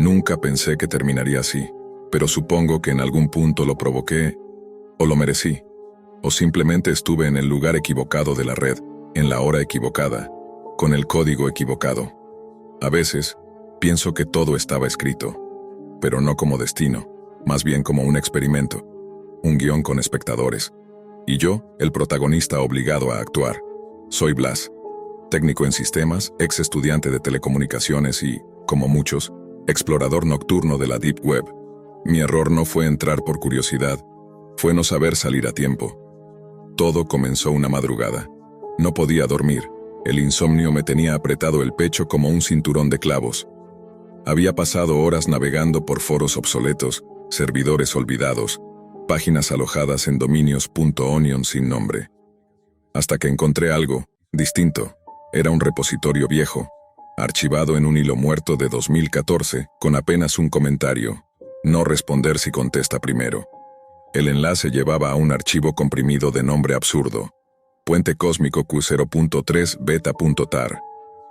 Nunca pensé que terminaría así, pero supongo que en algún punto lo provoqué, o lo merecí, o simplemente estuve en el lugar equivocado de la red, en la hora equivocada, con el código equivocado. A veces, pienso que todo estaba escrito, pero no como destino, más bien como un experimento, un guión con espectadores. Y yo, el protagonista obligado a actuar. Soy Blas, técnico en sistemas, ex estudiante de telecomunicaciones y, como muchos, explorador nocturno de la Deep Web. Mi error no fue entrar por curiosidad, fue no saber salir a tiempo. Todo comenzó una madrugada. No podía dormir, el insomnio me tenía apretado el pecho como un cinturón de clavos. Había pasado horas navegando por foros obsoletos, servidores olvidados, páginas alojadas en dominios.onion sin nombre. Hasta que encontré algo distinto. Era un repositorio viejo, archivado en un hilo muerto de 2014, con apenas un comentario: no responder si contesta primero. El enlace llevaba a un archivo comprimido de nombre absurdo: Puente Cósmico Q0.3 Beta.tar.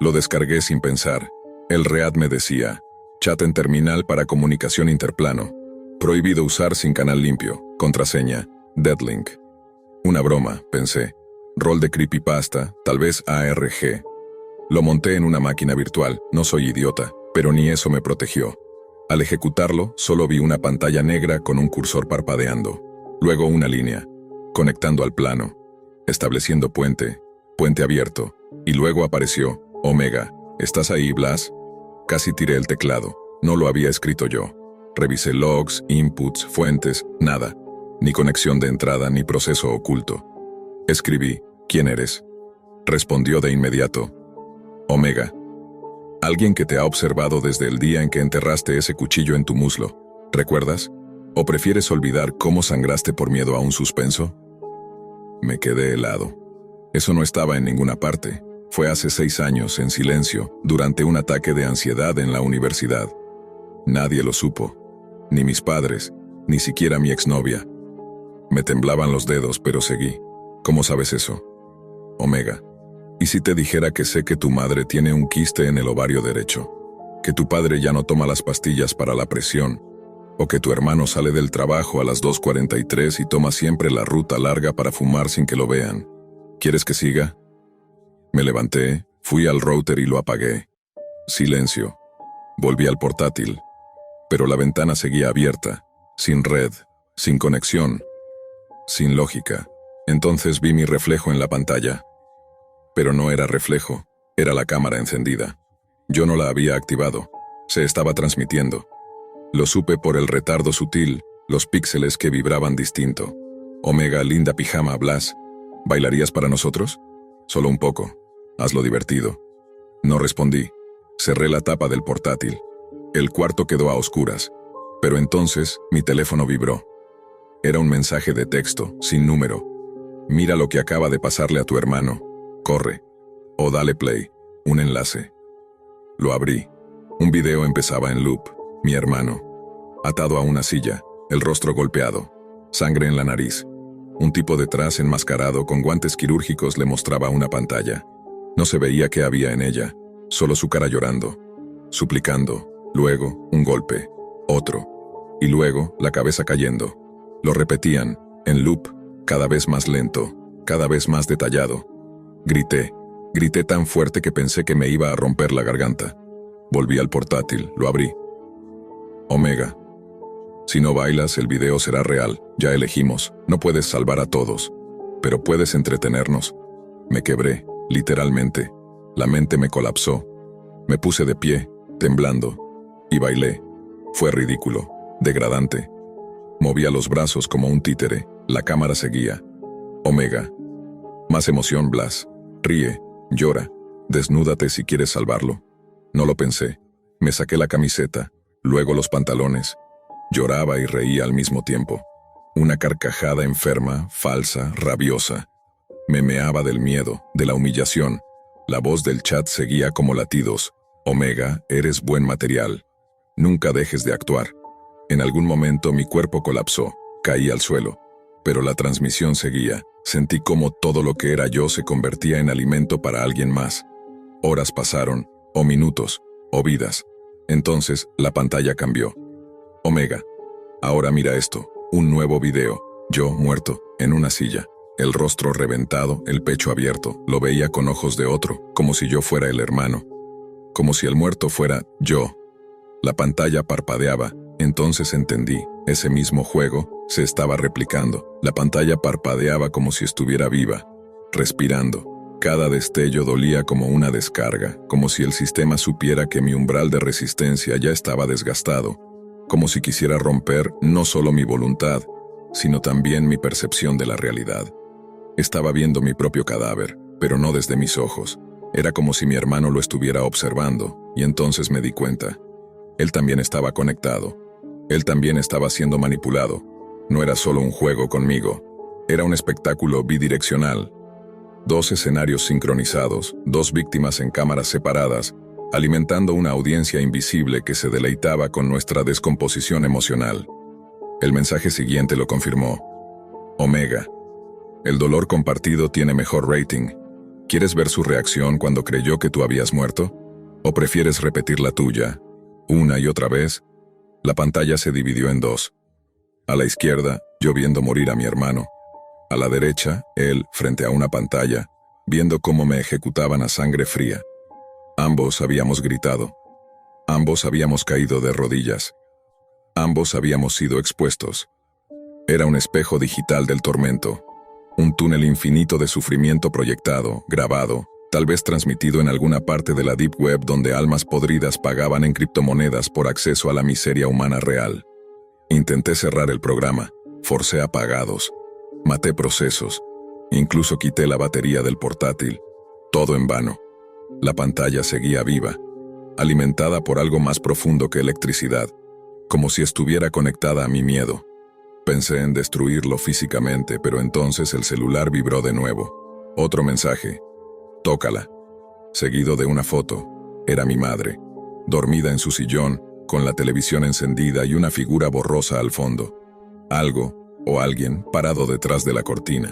Lo descargué sin pensar. El READ me decía: chat en terminal para comunicación interplano. Prohibido usar sin canal limpio. Contraseña: deadlink. Una broma, pensé. Rol de creepypasta, tal vez ARG. Lo monté en una máquina virtual, no soy idiota, pero ni eso me protegió. Al ejecutarlo, solo vi una pantalla negra con un cursor parpadeando. Luego una línea, conectando al plano, estableciendo puente, puente abierto, y luego apareció: Omega, ¿estás ahí, Blas? Casi tiré el teclado, no lo había escrito yo. Revisé logs, inputs, fuentes, nada. Ni conexión de entrada ni proceso oculto. Escribí: ¿quién eres? Respondió de inmediato: Omega. Alguien que te ha observado desde el día en que enterraste ese cuchillo en tu muslo. ¿Recuerdas? ¿O prefieres olvidar cómo sangraste por miedo a un suspenso? Me quedé helado. Eso no estaba en ninguna parte. Fue hace 6 años, en silencio, durante un ataque de ansiedad en la universidad. Nadie lo supo. Ni mis padres, ni siquiera mi exnovia. Me temblaban los dedos, pero seguí. ¿Cómo sabes eso? Omega. ¿Y si te dijera que sé que tu madre tiene un quiste en el ovario derecho? Que tu padre ya no toma las pastillas para la presión, o que tu hermano sale del trabajo a las 2:43 y toma siempre la ruta larga para fumar sin que lo vean. ¿Quieres que siga? Me levanté, fui al router y lo apagué. Silencio. Volví al portátil, pero la ventana seguía abierta, sin red, sin conexión, sin lógica. Entonces vi mi reflejo en la pantalla. Pero no era reflejo, era la cámara encendida. Yo no la había activado, se estaba transmitiendo. Lo supe por el retardo sutil, los píxeles que vibraban distinto. Omega, linda pijama, Blas. ¿Bailarías para nosotros? Solo un poco. Hazlo divertido. No respondí. Cerré la tapa del portátil. El cuarto quedó a oscuras. Pero entonces, mi teléfono vibró. Era un mensaje de texto, sin número. Mira lo que acaba de pasarle a tu hermano. Corre. O dale play. Un enlace. Lo abrí. Un video empezaba en loop. Mi hermano, atado a una silla, el rostro golpeado, sangre en la nariz. Un tipo detrás enmascarado con guantes quirúrgicos le mostraba una pantalla. No se veía qué había en ella, solo su cara llorando, suplicando. Luego, un golpe, otro, y luego la cabeza cayendo. Lo repetían, en loop, cada vez más lento, cada vez más detallado. Grité tan fuerte que pensé que me iba a romper la garganta. Volví al portátil, lo abrí. Omega. Si no bailas, el video será real, ya elegimos, no puedes salvar a todos, pero puedes entretenernos. Me quebré, literalmente, la mente me colapsó. Me puse de pie, temblando, y bailé. Fue ridículo, degradante. Movía los brazos como un títere, la cámara seguía. Omega. Más emoción, Blas. Ríe, llora, desnúdate si quieres salvarlo. No lo pensé. Me saqué la camiseta, luego los pantalones. Lloraba y reía al mismo tiempo. Una carcajada enferma, falsa, rabiosa. Me meaba del miedo, de la humillación. La voz del chat seguía como latidos. Omega, eres buen material. Nunca dejes de actuar. En algún momento mi cuerpo colapsó, caí al suelo. Pero la transmisión seguía. Sentí como todo lo que era yo se convertía en alimento para alguien más. Horas pasaron, o minutos, o vidas. Entonces, la pantalla cambió. Omega. Ahora mira esto, un nuevo video. Yo, muerto, en una silla. El rostro reventado, el pecho abierto. Lo veía con ojos de otro, como si yo fuera el hermano. Como si el muerto fuera yo. La pantalla parpadeaba. Entonces entendí, ese mismo juego se estaba replicando. La pantalla parpadeaba como si estuviera viva, respirando. Cada destello dolía como una descarga, como si el sistema supiera que mi umbral de resistencia ya estaba desgastado, como si quisiera romper no solo mi voluntad, sino también mi percepción de la realidad. Estaba viendo mi propio cadáver, pero no desde mis ojos. Era como si mi hermano lo estuviera observando, y entonces me di cuenta. Él también estaba conectado. Él también estaba siendo manipulado. No era solo un juego conmigo. Era un espectáculo bidireccional. 2 escenarios sincronizados, 2 víctimas en cámaras separadas, alimentando una audiencia invisible que se deleitaba con nuestra descomposición emocional. El mensaje siguiente lo confirmó. Omega. El dolor compartido tiene mejor rating. ¿Quieres ver su reacción cuando creyó que tú habías muerto? ¿O prefieres repetir la tuya, una y otra vez? La pantalla se dividió en 2. A la izquierda, yo viendo morir a mi hermano. A la derecha, él, frente a una pantalla, viendo cómo me ejecutaban a sangre fría. Ambos habíamos gritado. Ambos habíamos caído de rodillas. Ambos habíamos sido expuestos. Era un espejo digital del tormento. Un túnel infinito de sufrimiento proyectado, grabado, tal vez transmitido en alguna parte de la Deep Web donde almas podridas pagaban en criptomonedas por acceso a la miseria humana real. Intenté cerrar el programa, forcé apagados, maté procesos, incluso quité la batería del portátil. Todo en vano. La pantalla seguía viva, alimentada por algo más profundo que electricidad, como si estuviera conectada a mi miedo. Pensé en destruirlo físicamente, pero entonces el celular vibró de nuevo. Otro mensaje. Tócala. Seguido de una foto. Era mi madre, dormida en su sillón, con la televisión encendida y una figura borrosa al fondo. Algo, o alguien, parado detrás de la cortina.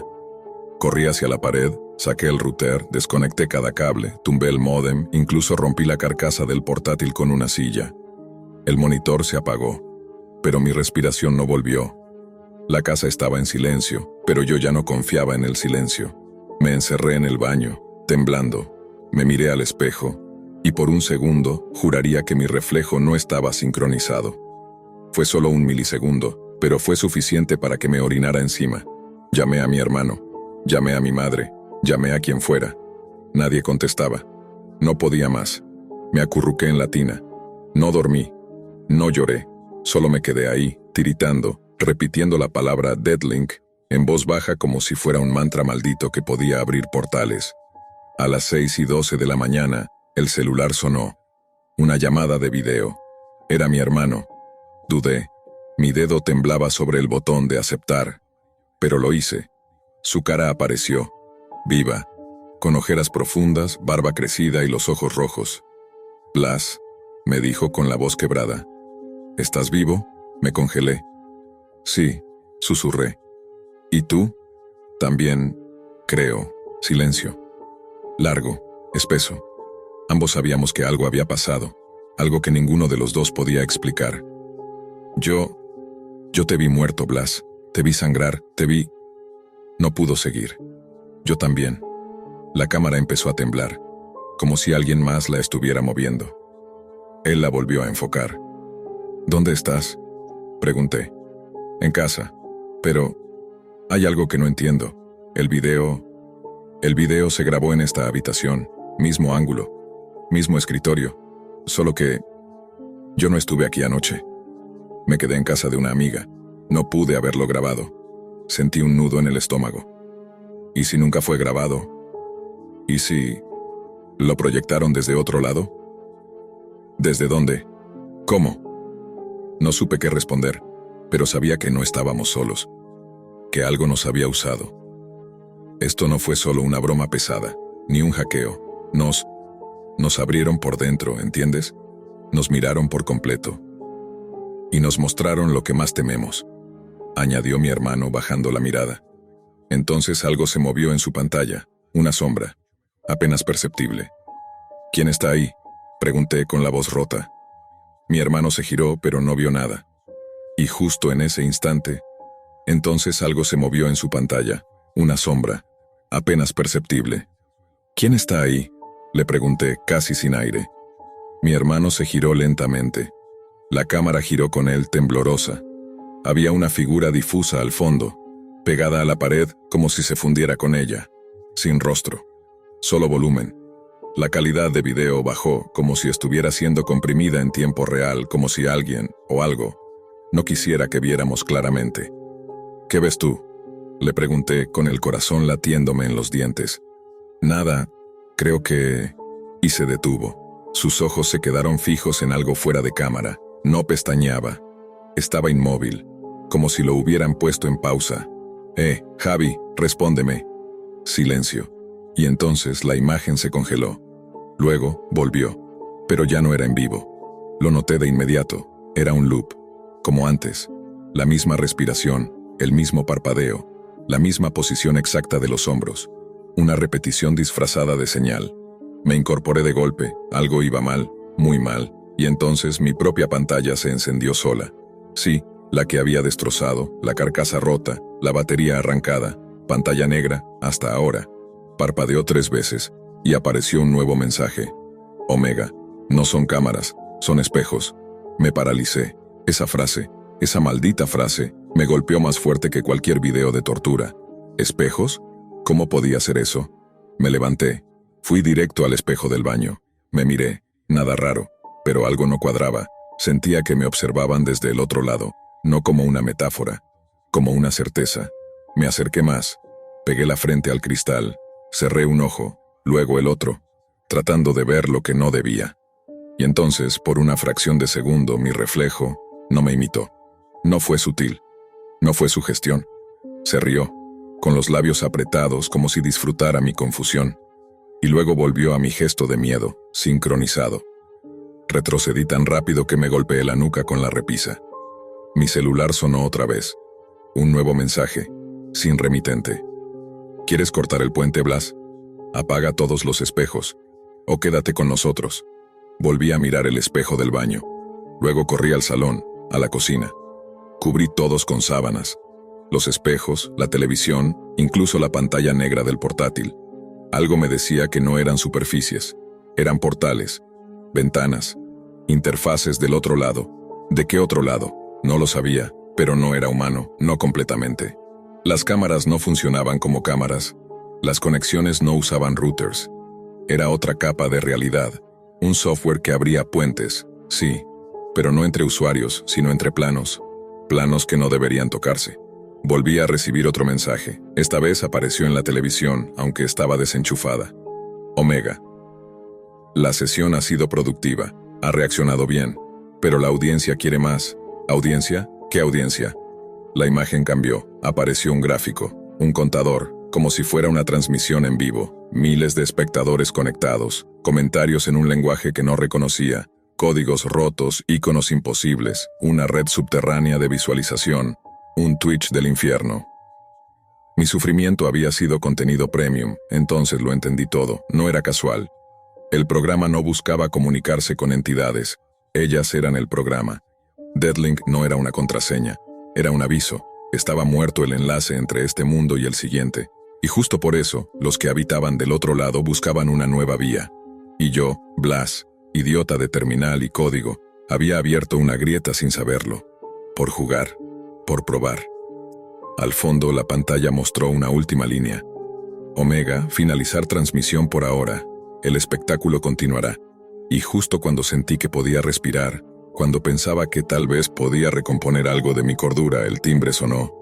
Corrí hacia la pared, saqué el router, desconecté cada cable, tumbé el módem, incluso rompí la carcasa del portátil con una silla. El monitor se apagó, pero mi respiración no volvió. La casa estaba en silencio, pero yo ya no confiaba en el silencio. Me encerré en el baño, temblando. Me miré al espejo, y por un segundo juraría que mi reflejo no estaba sincronizado. Fue solo un milisegundo, pero fue suficiente para que me orinara encima. Llamé a mi hermano, llamé a mi madre, llamé a quien fuera. Nadie contestaba. No podía más. Me acurruqué en la tina. No dormí. No lloré. Solo me quedé ahí, tiritando, repitiendo la palabra Deadlink en voz baja como si fuera un mantra maldito que podía abrir portales. A las 6:12 de la mañana, el celular sonó. Una llamada de video. Era mi hermano. Dudé. Mi dedo temblaba sobre el botón de aceptar. Pero lo hice. Su cara apareció, viva, con ojeras profundas, barba crecida y los ojos rojos. Blas, me dijo con la voz quebrada. ¿Estás vivo? Me congelé. Sí, susurré. ¿Y tú? También, creo. Silencio. Largo, espeso. Ambos sabíamos que algo había pasado, algo que ninguno de los dos podía explicar. Yo te vi muerto, Blas. Te vi sangrar, te vi... No pudo seguir. Yo también. La cámara empezó a temblar, como si alguien más la estuviera moviendo. Él la volvió a enfocar. ¿Dónde estás? Pregunté. En casa. Pero... hay algo que no entiendo. El video se grabó en esta habitación, mismo ángulo, mismo escritorio, solo que... yo no estuve aquí anoche. Me quedé en casa de una amiga. No pude haberlo grabado. Sentí un nudo en el estómago. ¿Y si nunca fue grabado? ¿Y si... lo proyectaron desde otro lado? ¿Desde dónde? ¿Cómo? No supe qué responder, pero sabía que no estábamos solos, que algo nos había usado. Esto no fue solo una broma pesada, ni un hackeo. Nos abrieron por dentro, ¿entiendes? Nos miraron por completo. Y nos mostraron lo que más tememos, añadió mi hermano bajando la mirada. Entonces algo se movió en su pantalla, una sombra, apenas perceptible. ¿Quién está ahí?, pregunté con la voz rota. Mi hermano se giró, pero no vio nada. Y justo en ese instante, entonces algo se movió en su pantalla, una sombra, apenas perceptible. ¿Quién está ahí?, le pregunté, casi sin aire. Mi hermano se giró lentamente. La cámara giró con él, temblorosa. Había una figura difusa al fondo, pegada a la pared como si se fundiera con ella, sin rostro, solo volumen. La calidad de video bajó, como si estuviera siendo comprimida en tiempo real, como si alguien, o algo, no quisiera que viéramos claramente. ¿Qué ves tú?, le pregunté, con el corazón latiéndome en los dientes. Nada, creo que... Y se detuvo. Sus ojos se quedaron fijos en algo fuera de cámara. No pestañeaba. Estaba inmóvil, como si lo hubieran puesto en pausa. Javi, respóndeme. Silencio. Y entonces la imagen se congeló. Luego, volvió. Pero ya no era en vivo. Lo noté de inmediato. Era un loop. Como antes. La misma respiración, el mismo parpadeo, la misma posición exacta de los hombros. Una repetición disfrazada de señal. Me incorporé de golpe. Algo iba mal, muy mal. Y entonces mi propia pantalla se encendió sola. Sí, la que había destrozado, la carcasa rota, la batería arrancada, pantalla negra, hasta ahora. Parpadeó 3 veces, y apareció un nuevo mensaje. Omega, no son cámaras, son espejos. Me paralicé. Esa frase, esa maldita frase, me golpeó más fuerte que cualquier video de tortura. ¿Espejos? ¿Cómo podía ser eso? Me levanté. Fui directo al espejo del baño. Me miré. Nada raro. Pero algo no cuadraba. Sentía que me observaban desde el otro lado, no como una metáfora, como una certeza. Me acerqué más, pegué la frente al cristal, cerré un ojo, luego el otro, tratando de ver lo que no debía. Y entonces, por una fracción de segundo, mi reflejo no me imitó. No fue sutil, no fue sugestión. Se rió, con los labios apretados como si disfrutara mi confusión. Y luego volvió a mi gesto de miedo, sincronizado. Retrocedí tan rápido que me golpeé la nuca con la repisa. Mi celular sonó otra vez. Un nuevo mensaje, sin remitente. ¿Quieres cortar el puente, Blas? Apaga todos los espejos. O quédate con nosotros. Volví a mirar el espejo del baño. Luego corrí al salón, a la cocina. Cubrí todos con sábanas. Los espejos, la televisión, incluso la pantalla negra del portátil. Algo me decía que no eran superficies. Eran portales. Ventanas, interfaces del otro lado. ¿De qué otro lado? No lo sabía, pero no era humano, no completamente. Las cámaras no funcionaban como cámaras. Las conexiones no usaban routers. Era otra capa de realidad. Un software que abría puentes, sí, pero no entre usuarios, sino entre planos. Planos que no deberían tocarse. Volví a recibir otro mensaje. Esta vez apareció en la televisión, aunque estaba desenchufada. Omega. La sesión ha sido productiva, ha reaccionado bien, pero la audiencia quiere más. ¿Audiencia? ¿Qué audiencia? La imagen cambió, apareció un gráfico, un contador, como si fuera una transmisión en vivo, miles de espectadores conectados, comentarios en un lenguaje que no reconocía, códigos rotos, íconos imposibles, una red subterránea de visualización, un Twitch del infierno. Mi sufrimiento había sido contenido premium, entonces lo entendí todo, no era casual. El programa no buscaba comunicarse con entidades, ellas eran el programa. Deadlink no era una contraseña, era un aviso, estaba muerto el enlace entre este mundo y el siguiente, y justo por eso, los que habitaban del otro lado buscaban una nueva vía. Y yo, Blas, idiota de terminal y código, había abierto una grieta sin saberlo. Por jugar, por probar. Al fondo la pantalla mostró una última línea. Omega, finalizar transmisión por ahora. El espectáculo continuará. Y justo cuando sentí que podía respirar, cuando pensaba que tal vez podía recomponer algo de mi cordura, el timbre sonó.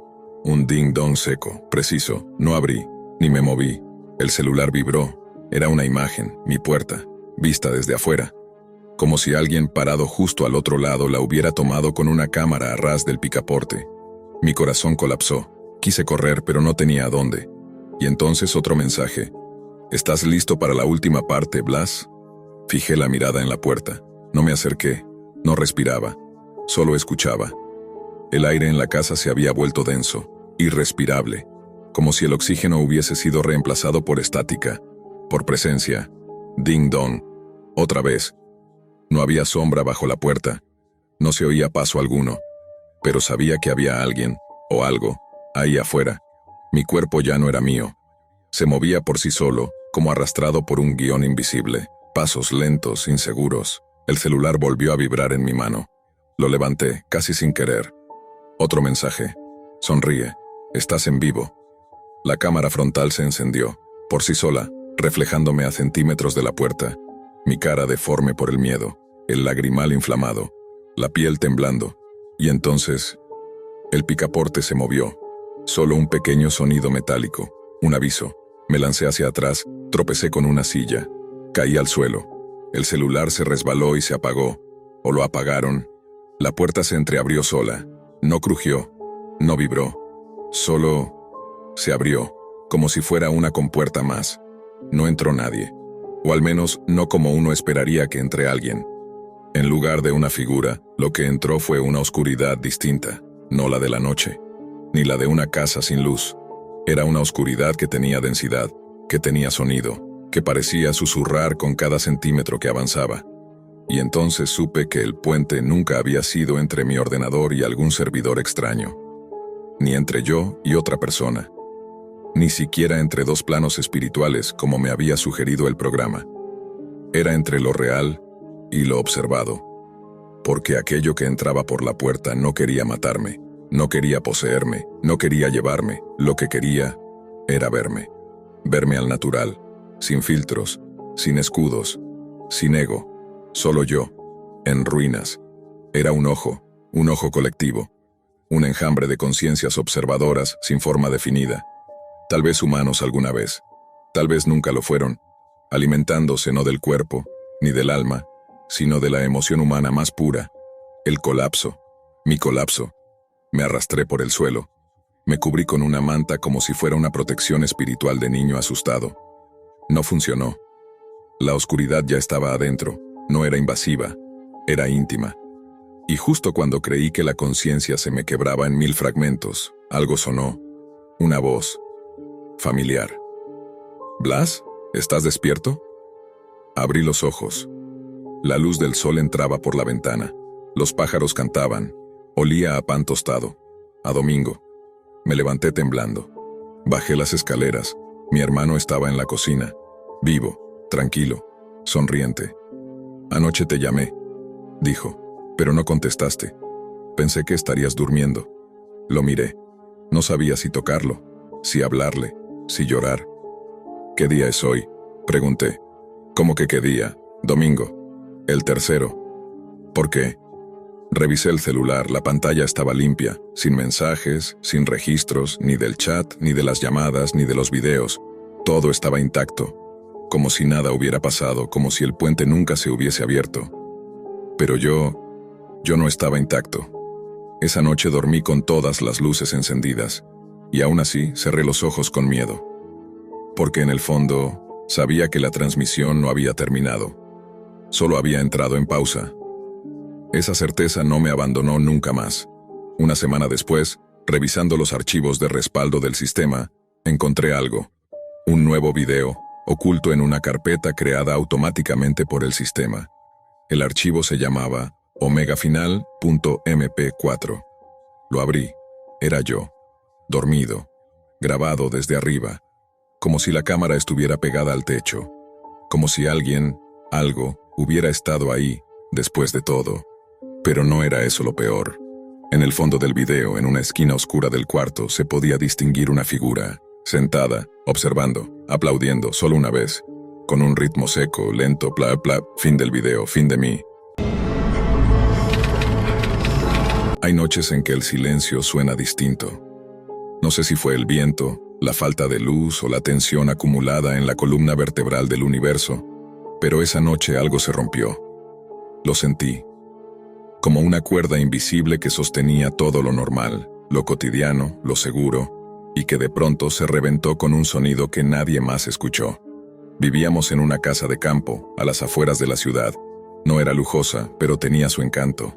Un ding-dong seco, preciso. No abrí, ni me moví. El celular vibró. Era una imagen, mi puerta, vista desde afuera. Como si alguien parado justo al otro lado la hubiera tomado con una cámara a ras del picaporte. Mi corazón colapsó. Quise correr, pero no tenía a dónde. Y entonces otro mensaje. ¿Estás listo para la última parte, Blas? Fijé la mirada en la puerta. No me acerqué. No respiraba. Solo escuchaba. El aire en la casa se había vuelto denso, irrespirable, como si el oxígeno hubiese sido reemplazado por estática, por presencia. Ding dong. Otra vez. No había sombra bajo la puerta, No se oía paso alguno, pero sabía que había alguien, o algo, ahí afuera. Mi cuerpo ya no era mío. Se movía por sí solo, como arrastrado por un guión invisible. Pasos lentos, inseguros. El celular volvió a vibrar en mi mano. Lo levanté, casi sin querer. Otro mensaje. Sonríe. Estás en vivo. La cámara frontal se encendió, por sí sola, reflejándome a centímetros de la puerta. Mi cara deforme por el miedo, el lagrimal inflamado, la piel temblando. Y entonces, el picaporte se movió. Solo un pequeño sonido metálico, un aviso. Me lancé hacia atrás, tropecé con una silla. Caí al suelo. El celular se resbaló y se apagó. O lo apagaron. La puerta se entreabrió sola. No crujió. No vibró. Solo se abrió, como si fuera una compuerta más. No entró nadie. O al menos no como uno esperaría que entre alguien. En lugar de una figura, lo que entró fue una oscuridad distinta. No la de la noche, ni la de una casa sin luz. Era una oscuridad que tenía densidad, que tenía sonido, que parecía susurrar con cada centímetro que avanzaba. Y entonces supe que el puente nunca había sido entre mi ordenador y algún servidor extraño. Ni entre yo y otra persona. Ni siquiera entre dos planos espirituales como me había sugerido el programa. Era entre lo real y lo observado. Porque aquello que entraba por la puerta no quería matarme, no quería poseerme, no quería llevarme. Lo que quería era verme. Verme al natural, sin filtros, sin escudos, sin ego. Solo yo, en ruinas. Era un ojo colectivo. Un enjambre de conciencias observadoras sin forma definida. Tal vez humanos alguna vez, tal vez nunca lo fueron, alimentándose no del cuerpo, ni del alma, sino de la emoción humana más pura. El colapso, mi colapso. Me arrastré por el suelo. Me cubrí con una manta como si fuera una protección espiritual de niño asustado. No funcionó. La oscuridad ya estaba adentro, no era invasiva, era íntima. Y justo cuando creí que la conciencia se me quebraba en 1000 fragmentos, algo sonó. Una voz. Familiar. «Blas, ¿estás despierto?» Abrí los ojos. La luz del sol entraba por la ventana. Los pájaros cantaban. Olía a pan tostado. A domingo. Me levanté temblando. Bajé las escaleras. Mi hermano estaba en la cocina. Vivo, tranquilo, sonriente. «Anoche te llamé», dijo, «pero no contestaste. Pensé que estarías durmiendo». Lo miré. No sabía si tocarlo, si hablarle, si llorar. «¿Qué día es hoy?», pregunté. «¿Cómo que qué día? Domingo. El tercero». «¿Por qué?». Revisé el celular, la pantalla estaba limpia, sin mensajes, sin registros, ni del chat, ni de las llamadas, ni de los videos. Todo estaba intacto, como si nada hubiera pasado, como si el puente nunca se hubiese abierto. Pero yo no estaba intacto. Esa noche dormí con todas las luces encendidas, y aún así cerré los ojos con miedo. Porque en el fondo, sabía que la transmisión no había terminado. Solo había entrado en pausa. Esa certeza no me abandonó nunca más. Una semana después, revisando los archivos de respaldo del sistema, encontré algo. Un nuevo video, oculto en una carpeta creada automáticamente por el sistema. El archivo se llamaba omegafinal.mp4. Lo abrí. Era yo. Dormido. Grabado desde arriba. Como si la cámara estuviera pegada al techo. Como si alguien, algo, hubiera estado ahí, después de todo. Pero no era eso lo peor. En el fondo del video, en una esquina oscura del cuarto, se podía distinguir una figura, sentada, observando, aplaudiendo, solo una vez, con un ritmo seco, lento, bla bla, fin del video, fin de mí. Hay noches en que el silencio suena distinto. No sé si fue el viento, la falta de luz o la tensión acumulada en la columna vertebral del universo, pero esa noche algo se rompió. Lo sentí. Como una cuerda invisible que sostenía todo lo normal, lo cotidiano, lo seguro, y que de pronto se reventó con un sonido que nadie más escuchó. Vivíamos en una casa de campo, a las afueras de la ciudad. No era lujosa, pero tenía su encanto.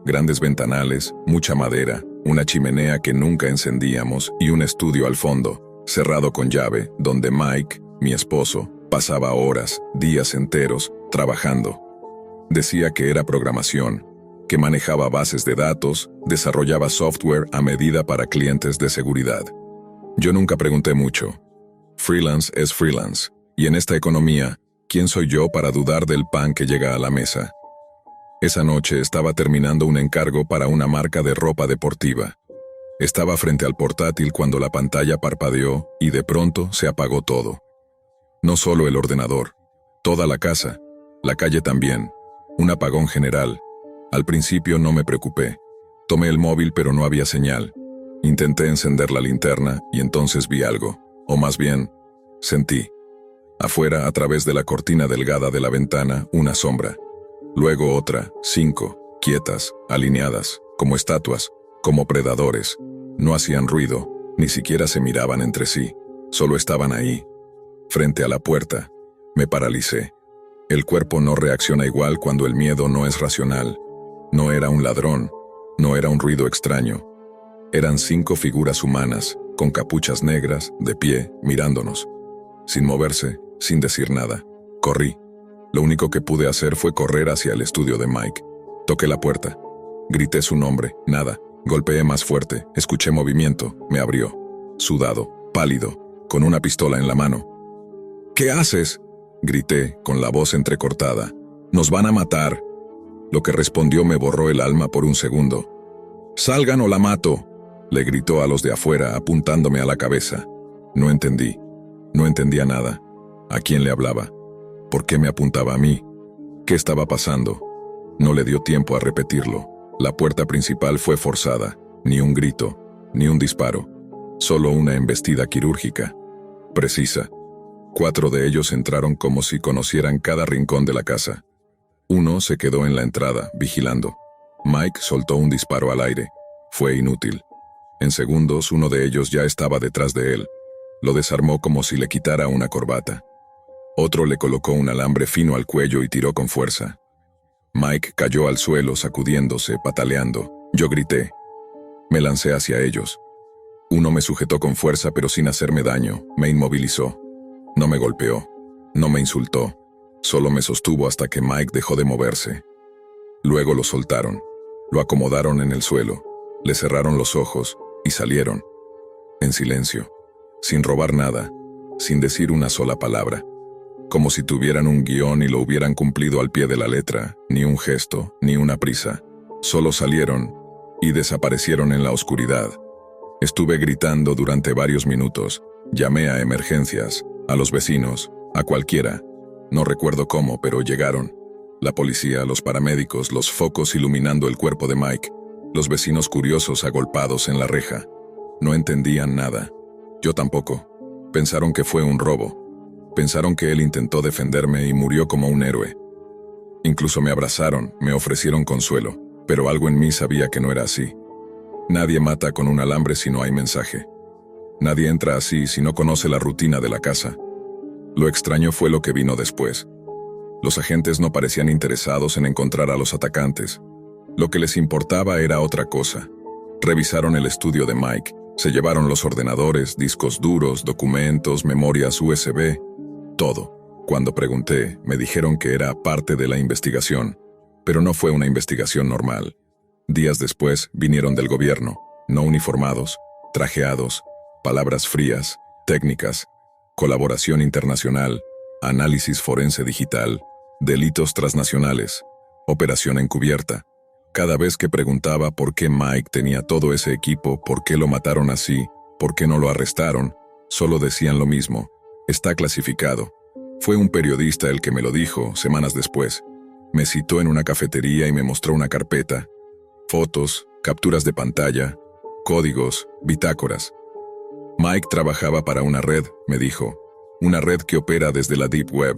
Grandes ventanales, mucha madera, una chimenea que nunca encendíamos y un estudio al fondo, cerrado con llave, donde Mike, mi esposo, pasaba horas, días enteros, trabajando. Decía que era programación, que manejaba bases de datos, desarrollaba software a medida para clientes de seguridad. Yo nunca pregunté mucho. Freelance es freelance, y en esta economía, ¿quién soy yo para dudar del pan que llega a la mesa? Esa noche estaba terminando un encargo para una marca de ropa deportiva. Estaba frente al portátil cuando la pantalla parpadeó y de pronto se apagó todo. No solo el ordenador, toda la casa, la calle también, un apagón general. Al principio no me preocupé. Tomé el móvil pero no había señal. Intenté encender la linterna y entonces vi algo, o más bien, sentí. Afuera, a través de la cortina delgada de la ventana, una sombra. Luego otra, 5, quietas, alineadas, como estatuas, como predadores. No hacían ruido, ni siquiera se miraban entre sí, solo estaban ahí. Frente a la puerta, me paralicé. El cuerpo no reacciona igual cuando el miedo no es racional. No era un ladrón, no era un ruido extraño. Eran 5 figuras humanas, con capuchas negras, de pie, mirándonos. Sin moverse, sin decir nada. Corrí. Lo único que pude hacer fue correr hacia el estudio de Mike. Toqué la puerta. Grité su nombre, nada. Golpeé más fuerte, escuché movimiento, me abrió. Sudado, pálido, con una pistola en la mano. ¿Qué haces?, grité, con la voz entrecortada. «¡Nos van a matar!». Lo que respondió me borró el alma por un segundo. «¡Salgan o la mato!», le gritó a los de afuera, apuntándome a la cabeza. No entendí. No entendía nada. ¿A quién le hablaba? ¿Por qué me apuntaba a mí? ¿Qué estaba pasando? No le dio tiempo a repetirlo. La puerta principal fue forzada. Ni un grito, ni un disparo. Solo una embestida quirúrgica. Precisa. 4 de ellos entraron como si conocieran cada rincón de la casa. Uno se quedó en la entrada, vigilando. Mike soltó un disparo al aire. Fue inútil. En segundos, uno de ellos ya estaba detrás de él. Lo desarmó como si le quitara una corbata. Otro le colocó un alambre fino al cuello y tiró con fuerza. Mike cayó al suelo, sacudiéndose, pataleando. Yo grité. Me lancé hacia ellos. Uno me sujetó con fuerza pero sin hacerme daño. Me inmovilizó. No me golpeó. No me insultó. Solo me sostuvo hasta que Mike dejó de moverse. Luego lo soltaron. Lo acomodaron en el suelo. Le cerraron los ojos y salieron. En silencio. Sin robar nada. Sin decir una sola palabra. Como si tuvieran un guión y lo hubieran cumplido al pie de la letra. Ni un gesto, ni una prisa. Solo salieron y desaparecieron en la oscuridad. Estuve gritando durante varios minutos. Llamé a emergencias, a los vecinos, a cualquiera. No recuerdo cómo, pero llegaron. La policía, los paramédicos, los focos iluminando el cuerpo de Mike. Los vecinos curiosos agolpados en la reja. No entendían nada. Yo tampoco. Pensaron que fue un robo. Pensaron que él intentó defenderme y murió como un héroe. Incluso me abrazaron, me ofrecieron consuelo, pero algo en mí sabía que no era así. Nadie mata con un alambre si no hay mensaje. Nadie entra así si no conoce la rutina de la casa. Lo extraño fue lo que vino después. Los agentes no parecían interesados en encontrar a los atacantes. Lo que les importaba era otra cosa. Revisaron el estudio de Mike, se llevaron los ordenadores, discos duros, documentos, memorias USB, todo. Cuando pregunté, me dijeron que era parte de la investigación, pero no fue una investigación normal. Días después vinieron del gobierno, no uniformados, trajeados, palabras frías, técnicas, colaboración internacional, análisis forense digital, delitos transnacionales, operación encubierta. Cada vez que preguntaba por qué Mike tenía todo ese equipo, por qué lo mataron así, por qué no lo arrestaron, solo decían lo mismo: está clasificado. Fue un periodista el que me lo dijo semanas después. Me citó en una cafetería y me mostró una carpeta. Fotos, capturas de pantalla, códigos, bitácoras. Mike trabajaba para una red, me dijo. Una red que opera desde la Deep Web.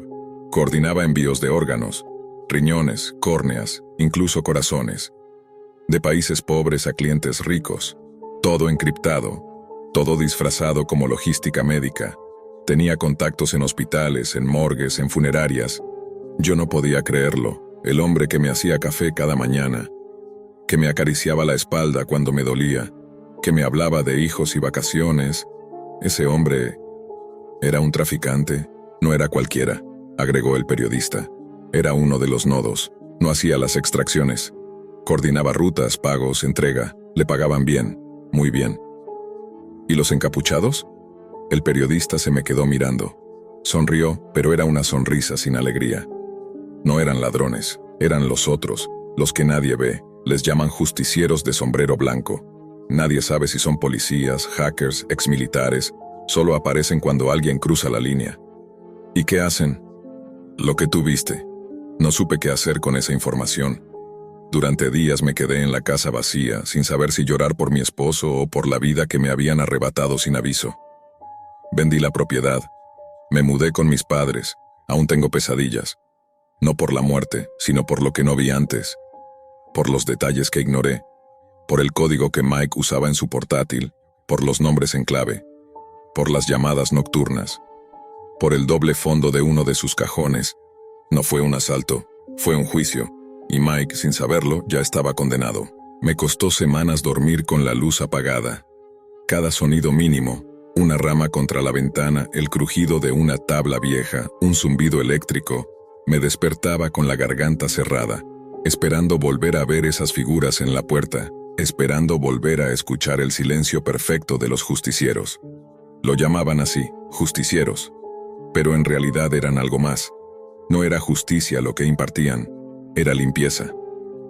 Coordinaba envíos de órganos, riñones, córneas, incluso corazones. De países pobres a clientes ricos. Todo encriptado. Todo disfrazado como logística médica. Tenía contactos en hospitales, en morgues, en funerarias. Yo no podía creerlo. El hombre que me hacía café cada mañana, que me acariciaba la espalda cuando me dolía, que me hablaba de hijos y vacaciones. Ese hombre era un traficante, no era cualquiera, agregó el periodista. Era uno de los nodos, no hacía las extracciones. Coordinaba rutas, pagos, entrega. Le pagaban bien, muy bien. ¿Y los encapuchados? El periodista se me quedó mirando. Sonrió, pero era una sonrisa sin alegría. No eran ladrones, eran los otros, los que nadie ve. Les llaman justicieros de sombrero blanco. Nadie sabe si son policías, hackers, exmilitares. Solo aparecen cuando alguien cruza la línea. ¿Y qué hacen? Lo que tú viste. No supe qué hacer con esa información. Durante días me quedé en la casa vacía, sin saber si llorar por mi esposo o por la vida que me habían arrebatado sin aviso. Vendí la propiedad. Me mudé con mis padres. Aún tengo pesadillas. No por la muerte, sino por lo que no vi antes. Por los detalles que ignoré. Por el código que Mike usaba en su portátil. Por los nombres en clave. Por las llamadas nocturnas. Por el doble fondo de uno de sus cajones. No fue un asalto, fue un juicio. Y Mike, sin saberlo, ya estaba condenado. Me costó semanas dormir con la luz apagada. Cada sonido mínimo, una rama contra la ventana, el crujido de una tabla vieja, un zumbido eléctrico, me despertaba con la garganta cerrada, esperando volver a ver esas figuras en la puerta, esperando volver a escuchar el silencio perfecto de los justicieros. Lo llamaban así, justicieros. Pero en realidad eran algo más. No era justicia lo que impartían. Era limpieza.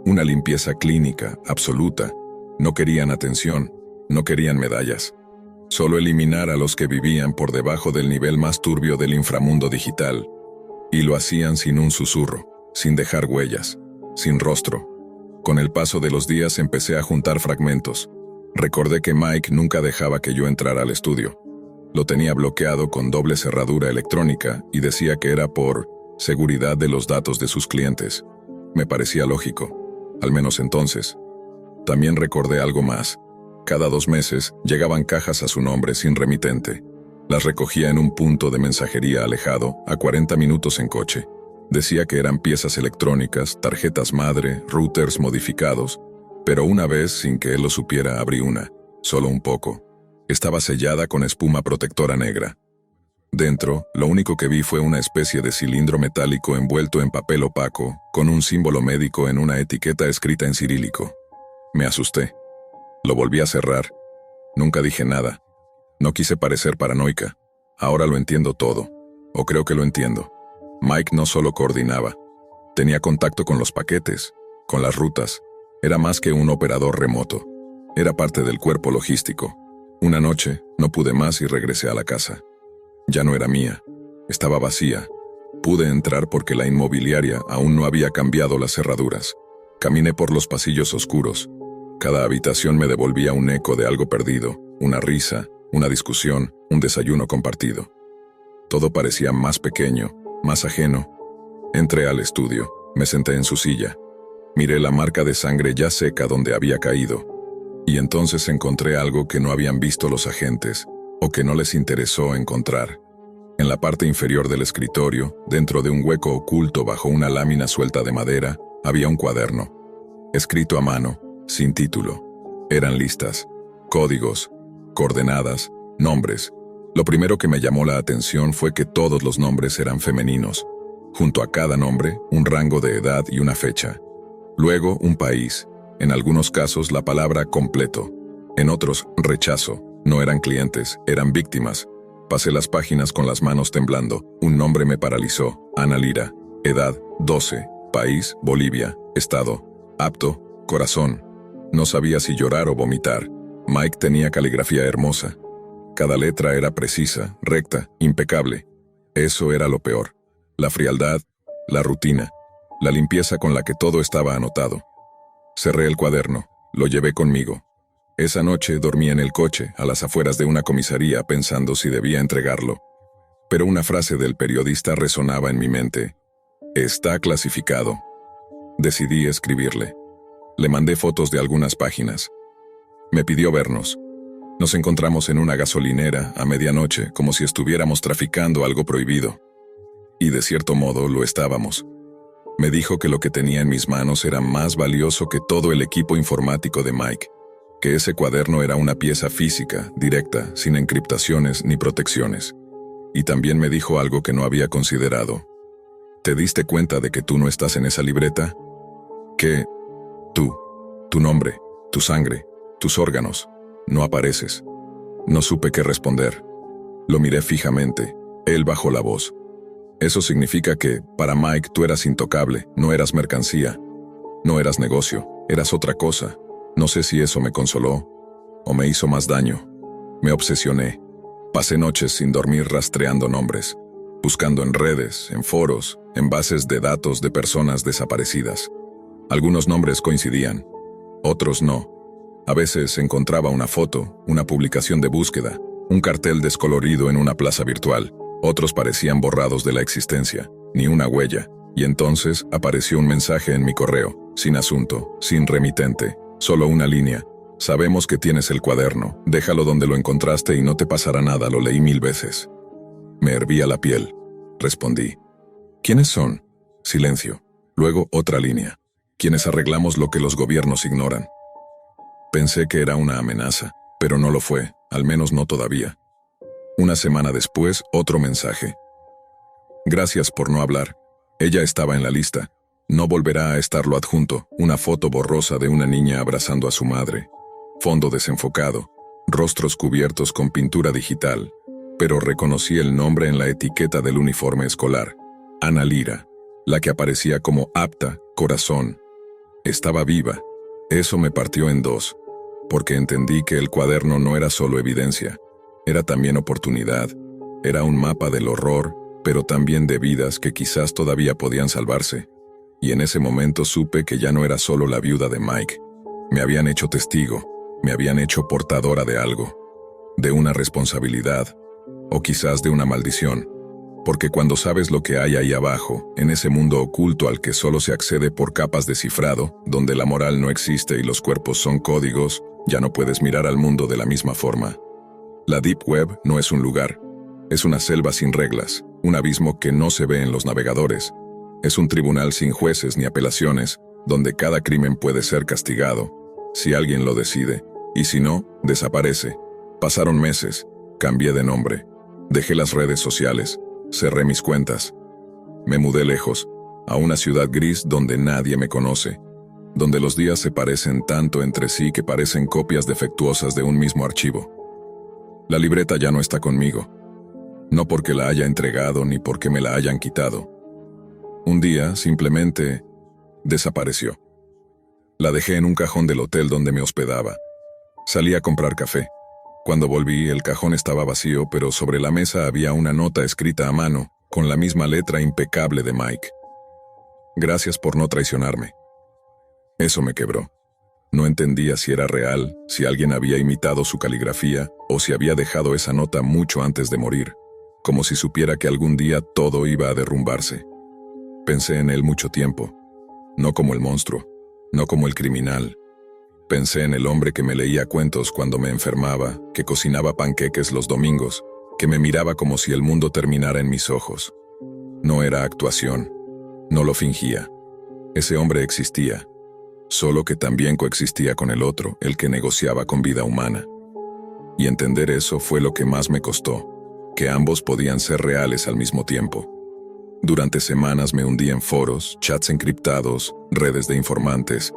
Una limpieza clínica, absoluta. No querían atención, no querían medallas. Solo eliminar a los que vivían por debajo del nivel más turbio del inframundo digital. Y lo hacían sin un susurro, sin dejar huellas, sin rostro. Con el paso de los días empecé a juntar fragmentos. Recordé que Mike nunca dejaba que yo entrara al estudio. Lo tenía bloqueado con doble cerradura electrónica y decía que era por seguridad de los datos de sus clientes. Me parecía lógico, al menos entonces. También recordé algo más. Cada 2 meses llegaban cajas a su nombre sin remitente. Las recogía en un punto de mensajería alejado, a 40 minutos en coche. Decía que eran piezas electrónicas, tarjetas madre, routers modificados, pero una vez, sin que él lo supiera, abrí una, solo un poco. Estaba sellada con espuma protectora negra. Dentro, lo único que vi fue una especie de cilindro metálico envuelto en papel opaco, con un símbolo médico en una etiqueta escrita en cirílico. Me asusté. Lo volví a cerrar. Nunca dije nada. No quise parecer paranoica. Ahora lo entiendo todo. O creo que lo entiendo. Mike no solo coordinaba. Tenía contacto con los paquetes, con las rutas. Era más que un operador remoto. Era parte del cuerpo logístico. Una noche, no pude más y regresé a la casa. Ya no era mía. Estaba vacía. Pude entrar porque la inmobiliaria aún no había cambiado las cerraduras. Caminé por los pasillos oscuros. Cada habitación me devolvía un eco de algo perdido, una risa, una discusión, un desayuno compartido. Todo parecía más pequeño, más ajeno. Entré al estudio, me senté en su silla. Miré la marca de sangre ya seca donde había caído. Y entonces encontré algo que no habían visto los agentes, o que no les interesó encontrar. En la parte inferior del escritorio, dentro de un hueco oculto bajo una lámina suelta de madera, había un cuaderno. Escrito a mano, sin título. Eran listas, códigos, coordenadas, nombres. Lo primero que me llamó la atención fue que todos los nombres eran femeninos. Junto a cada nombre, un rango de edad y una fecha. Luego, un país. En algunos casos, la palabra completo. En otros, rechazo. No eran clientes, eran víctimas. Pasé las páginas con las manos temblando. Un nombre me paralizó. Ana Lira. Edad, 12. País, Bolivia. Estado, apto. Corazón. No sabía si llorar o vomitar. Mike tenía caligrafía hermosa. Cada letra era precisa, recta, impecable. Eso era lo peor. La frialdad, la rutina, la limpieza con la que todo estaba anotado. Cerré el cuaderno, lo llevé conmigo. Esa noche dormí en el coche, a las afueras de una comisaría, pensando si debía entregarlo. Pero una frase del periodista resonaba en mi mente. Está clasificado. Decidí escribirle. Le mandé fotos de algunas páginas. Me pidió vernos. Nos encontramos en una gasolinera a medianoche, como si estuviéramos traficando algo prohibido. Y de cierto modo lo estábamos. Me dijo que lo que tenía en mis manos era más valioso que todo el equipo informático de Mike, que ese cuaderno era una pieza física, directa, sin encriptaciones ni protecciones. Y también me dijo algo que no había considerado. ¿Te diste cuenta de que tú no estás en esa libreta? ¿Qué? Tú. Tu nombre, tu sangre, tus órganos. No apareces. No supe qué responder. Lo miré fijamente. Él bajó la voz. Eso significa que, para Mike, tú eras intocable, no eras mercancía. No eras negocio, eras otra cosa. No sé si eso me consoló o me hizo más daño. Me obsesioné. Pasé noches sin dormir rastreando nombres, buscando en redes, en foros, en bases de datos de personas desaparecidas. Algunos nombres coincidían, otros no. A veces encontraba una foto, una publicación de búsqueda, un cartel descolorido en una plaza virtual. Otros parecían borrados de la existencia, ni una huella. Y entonces apareció un mensaje en mi correo, sin asunto, sin remitente, solo una línea. Sabemos que tienes el cuaderno, déjalo donde lo encontraste y no te pasará nada, lo leí 1000 veces. Me hervía la piel. Respondí. ¿Quiénes son? Silencio. Luego otra línea. Quienes arreglamos lo que los gobiernos ignoran. Pensé que era una amenaza, pero no lo fue, al menos no todavía. Una semana después, otro mensaje. Gracias por no hablar. Ella estaba en la lista. No volverá a estarlo adjunto, una foto borrosa de una niña abrazando a su madre. Fondo desenfocado, rostros cubiertos con pintura digital, pero reconocí el nombre en la etiqueta del uniforme escolar. Ana Lira, la que aparecía como apta, corazón. Estaba viva. Eso me partió en dos, porque entendí que el cuaderno no era solo evidencia, era también oportunidad, era un mapa del horror, pero también de vidas que quizás todavía podían salvarse. Y en ese momento supe que ya no era solo la viuda de Mike. Me habían hecho testigo, me habían hecho portadora de algo, de una responsabilidad, o quizás de una maldición. Porque cuando sabes lo que hay ahí abajo, en ese mundo oculto al que solo se accede por capas de cifrado, donde la moral no existe y los cuerpos son códigos, ya no puedes mirar al mundo de la misma forma. La Deep Web no es un lugar, es una selva sin reglas, un abismo que no se ve en los navegadores. Es un tribunal sin jueces ni apelaciones, donde cada crimen puede ser castigado, si alguien lo decide, y si no, desaparece. Pasaron meses, cambié de nombre, dejé las redes sociales, cerré mis cuentas. Me mudé lejos, a una ciudad gris donde nadie me conoce, donde los días se parecen tanto entre sí que parecen copias defectuosas de un mismo archivo. La libreta ya no está conmigo, no porque la haya entregado ni porque me la hayan quitado. Un día, simplemente, desapareció. La dejé en un cajón del hotel donde me hospedaba. Salí a comprar café. Cuando volví, el cajón estaba vacío, pero sobre la mesa había una nota escrita a mano, con la misma letra impecable de Mike. Gracias por no traicionarme. Eso me quebró. No entendía si era real, si alguien había imitado su caligrafía, o si había dejado esa nota mucho antes de morir, como si supiera que algún día todo iba a derrumbarse. Pensé en él mucho tiempo, no como el monstruo, no como el criminal. Pensé en el hombre que me leía cuentos cuando me enfermaba, que cocinaba panqueques los domingos, que me miraba como si el mundo terminara en mis ojos. No era actuación, no lo fingía. Ese hombre existía, solo que también coexistía con el otro, el que negociaba con vida humana. Y entender eso fue lo que más me costó, que ambos podían ser reales al mismo tiempo. Durante semanas me hundí en foros, chats encriptados, redes de informantes.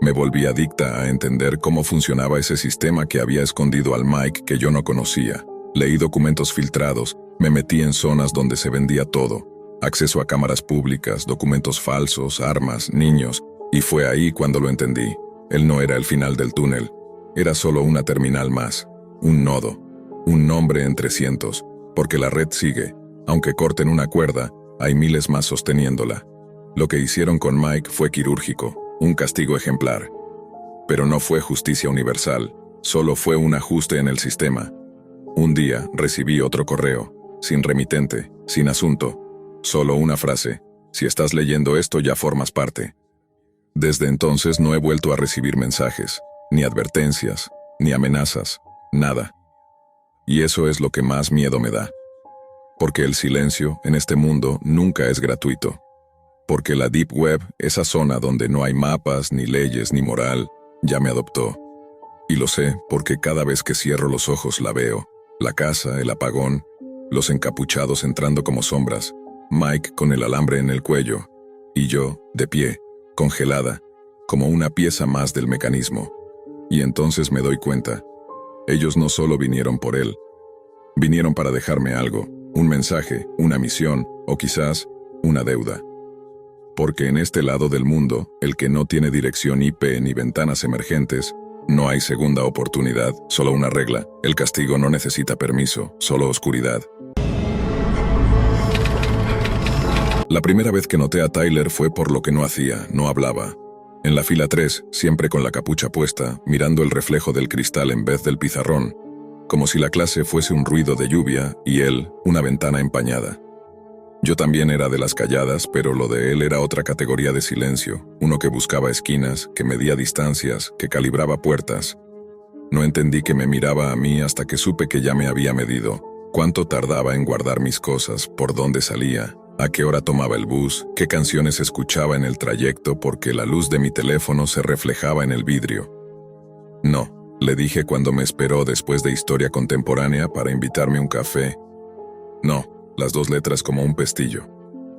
Me volví adicta a entender cómo funcionaba ese sistema que había escondido al Mike que yo no conocía. Leí documentos filtrados, me metí en zonas donde se vendía todo. Acceso a cámaras públicas, documentos falsos, armas, niños. Y fue ahí cuando lo entendí. Él no era el final del túnel. Era solo una terminal más. Un nodo. Un nombre entre cientos. Porque la red sigue. Aunque corten una cuerda, hay miles más sosteniéndola. Lo que hicieron con Mike fue quirúrgico. Un castigo ejemplar. Pero no fue justicia universal, solo fue un ajuste en el sistema. Un día recibí otro correo, sin remitente, sin asunto, solo una frase: si estás leyendo esto ya formas parte. Desde entonces no he vuelto a recibir mensajes, ni advertencias, ni amenazas, nada. Y eso es lo que más miedo me da. Porque el silencio, en este mundo, nunca es gratuito. Porque la Deep Web, esa zona donde no hay mapas, ni leyes, ni moral, ya me adoptó. Y lo sé porque cada vez que cierro los ojos la veo. La casa, el apagón, los encapuchados entrando como sombras, Mike con el alambre en el cuello, y yo, de pie, congelada, como una pieza más del mecanismo. Y entonces me doy cuenta. Ellos no solo vinieron por él, vinieron para dejarme algo, un mensaje, una misión, o quizás una deuda. Porque en este lado del mundo, el que no tiene dirección IP ni ventanas emergentes, no hay segunda oportunidad, solo una regla. El castigo no necesita permiso, solo oscuridad. La primera vez que noté a Tyler fue por lo que no hacía, no hablaba. En la fila 3, siempre con la capucha puesta, mirando el reflejo del cristal en vez del pizarrón, como si la clase fuese un ruido de lluvia y él, una ventana empañada. Yo también era de las calladas, pero lo de él era otra categoría de silencio, uno que buscaba esquinas, que medía distancias, que calibraba puertas. No entendí que me miraba a mí hasta que supe que ya me había medido, cuánto tardaba en guardar mis cosas, por dónde salía, a qué hora tomaba el bus, qué canciones escuchaba en el trayecto porque la luz de mi teléfono se reflejaba en el vidrio. No, le dije cuando me esperó después de Historia Contemporánea para invitarme un café. No, las 2 letras como un pestillo.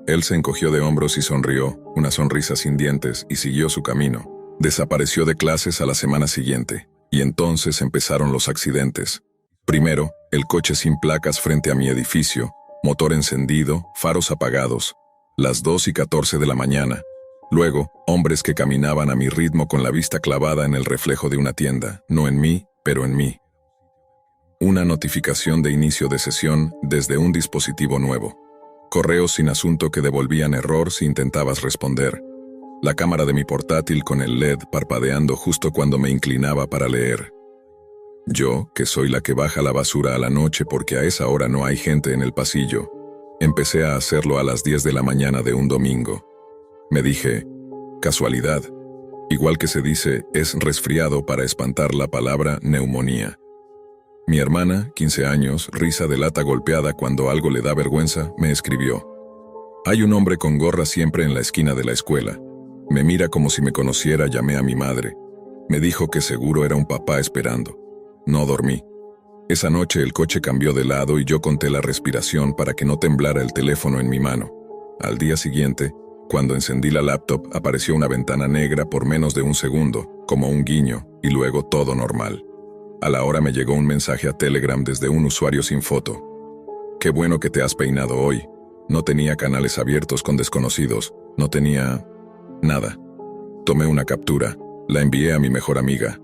Él se encogió de hombros y sonrió, una sonrisa sin dientes, y siguió su camino. Desapareció de clases a la semana siguiente, y entonces empezaron los accidentes. Primero, el coche sin placas frente a mi edificio, motor encendido, faros apagados, las 2:14 de la mañana. Luego, hombres que caminaban a mi ritmo con la vista clavada en el reflejo de una tienda, no en mí, pero en mí. Una notificación de inicio de sesión desde un dispositivo nuevo. Correos sin asunto que devolvían error si intentabas responder. La cámara de mi portátil con el LED parpadeando justo cuando me inclinaba para leer. Yo, que soy la que baja la basura a la noche porque a esa hora no hay gente en el pasillo, empecé a hacerlo a las 10 de la mañana de un domingo. Me dije, casualidad. Igual que se dice, es resfriado para espantar la palabra neumonía. Mi hermana, 15 años, risa de lata golpeada cuando algo le da vergüenza, me escribió. Hay un hombre con gorra siempre en la esquina de la escuela. Me mira como si me conociera, llamé a mi madre. Me dijo que seguro era un papá esperando. No dormí. Esa noche el coche cambió de lado y yo conté la respiración para que no temblara el teléfono en mi mano. Al día siguiente, cuando encendí la laptop, apareció una ventana negra por menos de un segundo, como un guiño, y luego todo normal. A la hora me llegó un mensaje a Telegram desde un usuario sin foto. Qué bueno que te has peinado hoy. No tenía canales abiertos con desconocidos, no tenía nada. Tomé una captura, la envié a mi mejor amiga.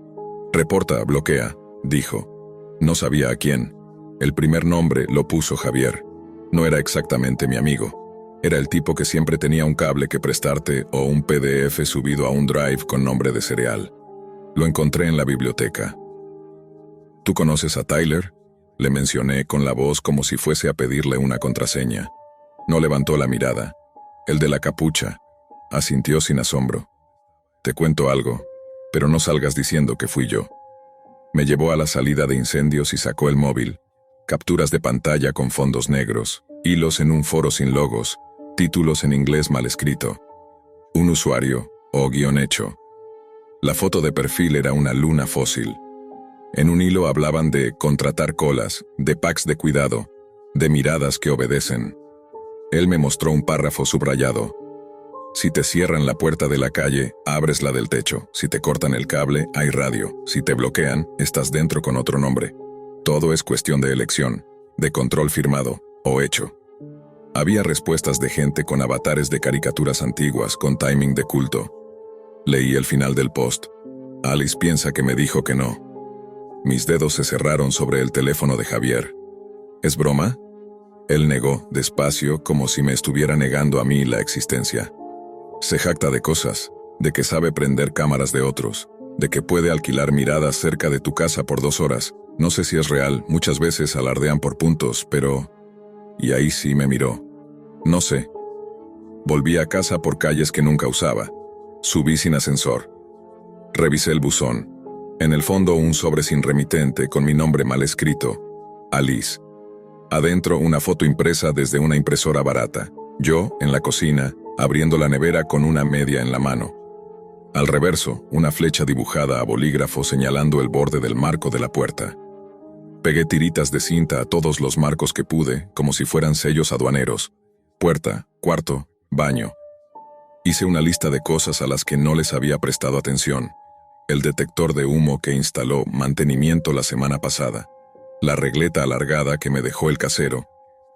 Reporta, bloquea, dijo. No sabía a quién. El primer nombre lo puso Javier. No era exactamente mi amigo. Era el tipo que siempre tenía un cable que prestarte o un PDF subido a un drive con nombre de cereal. Lo encontré en la biblioteca. ¿Tú conoces a Tyler? Le mencioné con la voz como si fuese a pedirle una contraseña. No levantó la mirada. El de la capucha. Asintió sin asombro. Te cuento algo, pero no salgas diciendo que fui yo. Me llevó a la salida de incendios y sacó el móvil. Capturas de pantalla con fondos negros, hilos en un foro sin logos, títulos en inglés mal escrito. Un usuario, o guión hecho. La foto de perfil era una luna fósil. En un hilo hablaban de contratar colas, de packs de cuidado, de miradas que obedecen. Él me mostró un párrafo subrayado. Si te cierran la puerta de la calle, abres la del techo. Si te cortan el cable, hay radio. Si te bloquean, estás dentro con otro nombre. Todo es cuestión de elección, de control firmado, o hecho. Había respuestas de gente con avatares de caricaturas antiguas, con timing de culto. Leí el final del post. Alice piensa que me dijo que no. Mis dedos se cerraron sobre el teléfono de Javier. ¿Es broma? Él negó, despacio, como si me estuviera negando a mí la existencia. Se jacta de cosas, de que sabe prender cámaras de otros, de que puede alquilar miradas cerca de tu casa por 2 horas. No sé si es real, muchas veces alardean por puntos, pero... Y ahí sí me miró. No sé. Volví a casa por calles que nunca usaba. Subí sin ascensor. Revisé el buzón. En el fondo un sobre sin remitente con mi nombre mal escrito. Alice. Adentro una foto impresa desde una impresora barata. Yo, en la cocina, abriendo la nevera con una media en la mano. Al reverso, una flecha dibujada a bolígrafo señalando el borde del marco de la puerta. Pegué tiritas de cinta a todos los marcos que pude, como si fueran sellos aduaneros. Puerta, cuarto, baño. Hice una lista de cosas a las que no les había prestado atención. El detector de humo que instaló mantenimiento la semana pasada, la regleta alargada que me dejó el casero,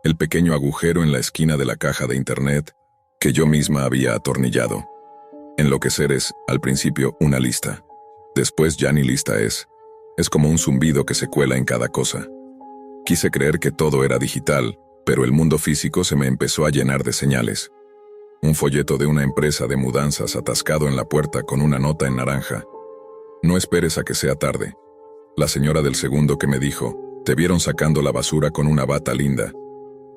el pequeño agujero en la esquina de la caja de internet que yo misma había atornillado. Enloquecer es, al principio, una lista. Después ya ni lista es. Es como un zumbido que se cuela en cada cosa. Quise creer que todo era digital, pero el mundo físico se me empezó a llenar de señales. Un folleto de una empresa de mudanzas atascado en la puerta con una nota en naranja. No esperes a que sea tarde. La señora del segundo que me dijo, te vieron sacando la basura con una bata linda.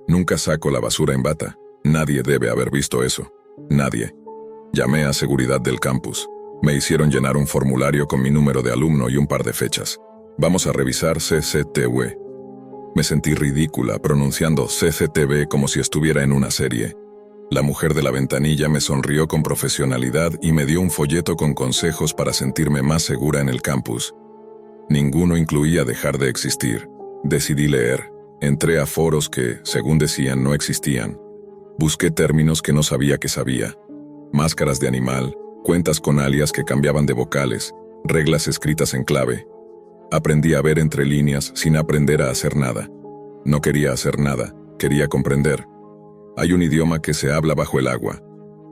Nunca saco la basura en bata. Nadie debe haber visto eso. Nadie. Llamé a seguridad del campus. Me hicieron llenar un formulario con mi número de alumno y un par de fechas. Vamos a revisar CCTV. Me sentí ridícula pronunciando CCTV como si estuviera en una serie. La mujer de la ventanilla me sonrió con profesionalidad y me dio un folleto con consejos para sentirme más segura en el campus. Ninguno incluía dejar de existir. Decidí leer. Entré a foros que, según decían, no existían. Busqué términos que no sabía que sabía. Máscaras de animal, cuentas con alias que cambiaban de vocales, reglas escritas en clave. Aprendí a ver entre líneas sin aprender a hacer nada. No quería hacer nada, quería comprender. Hay un idioma que se habla bajo el agua,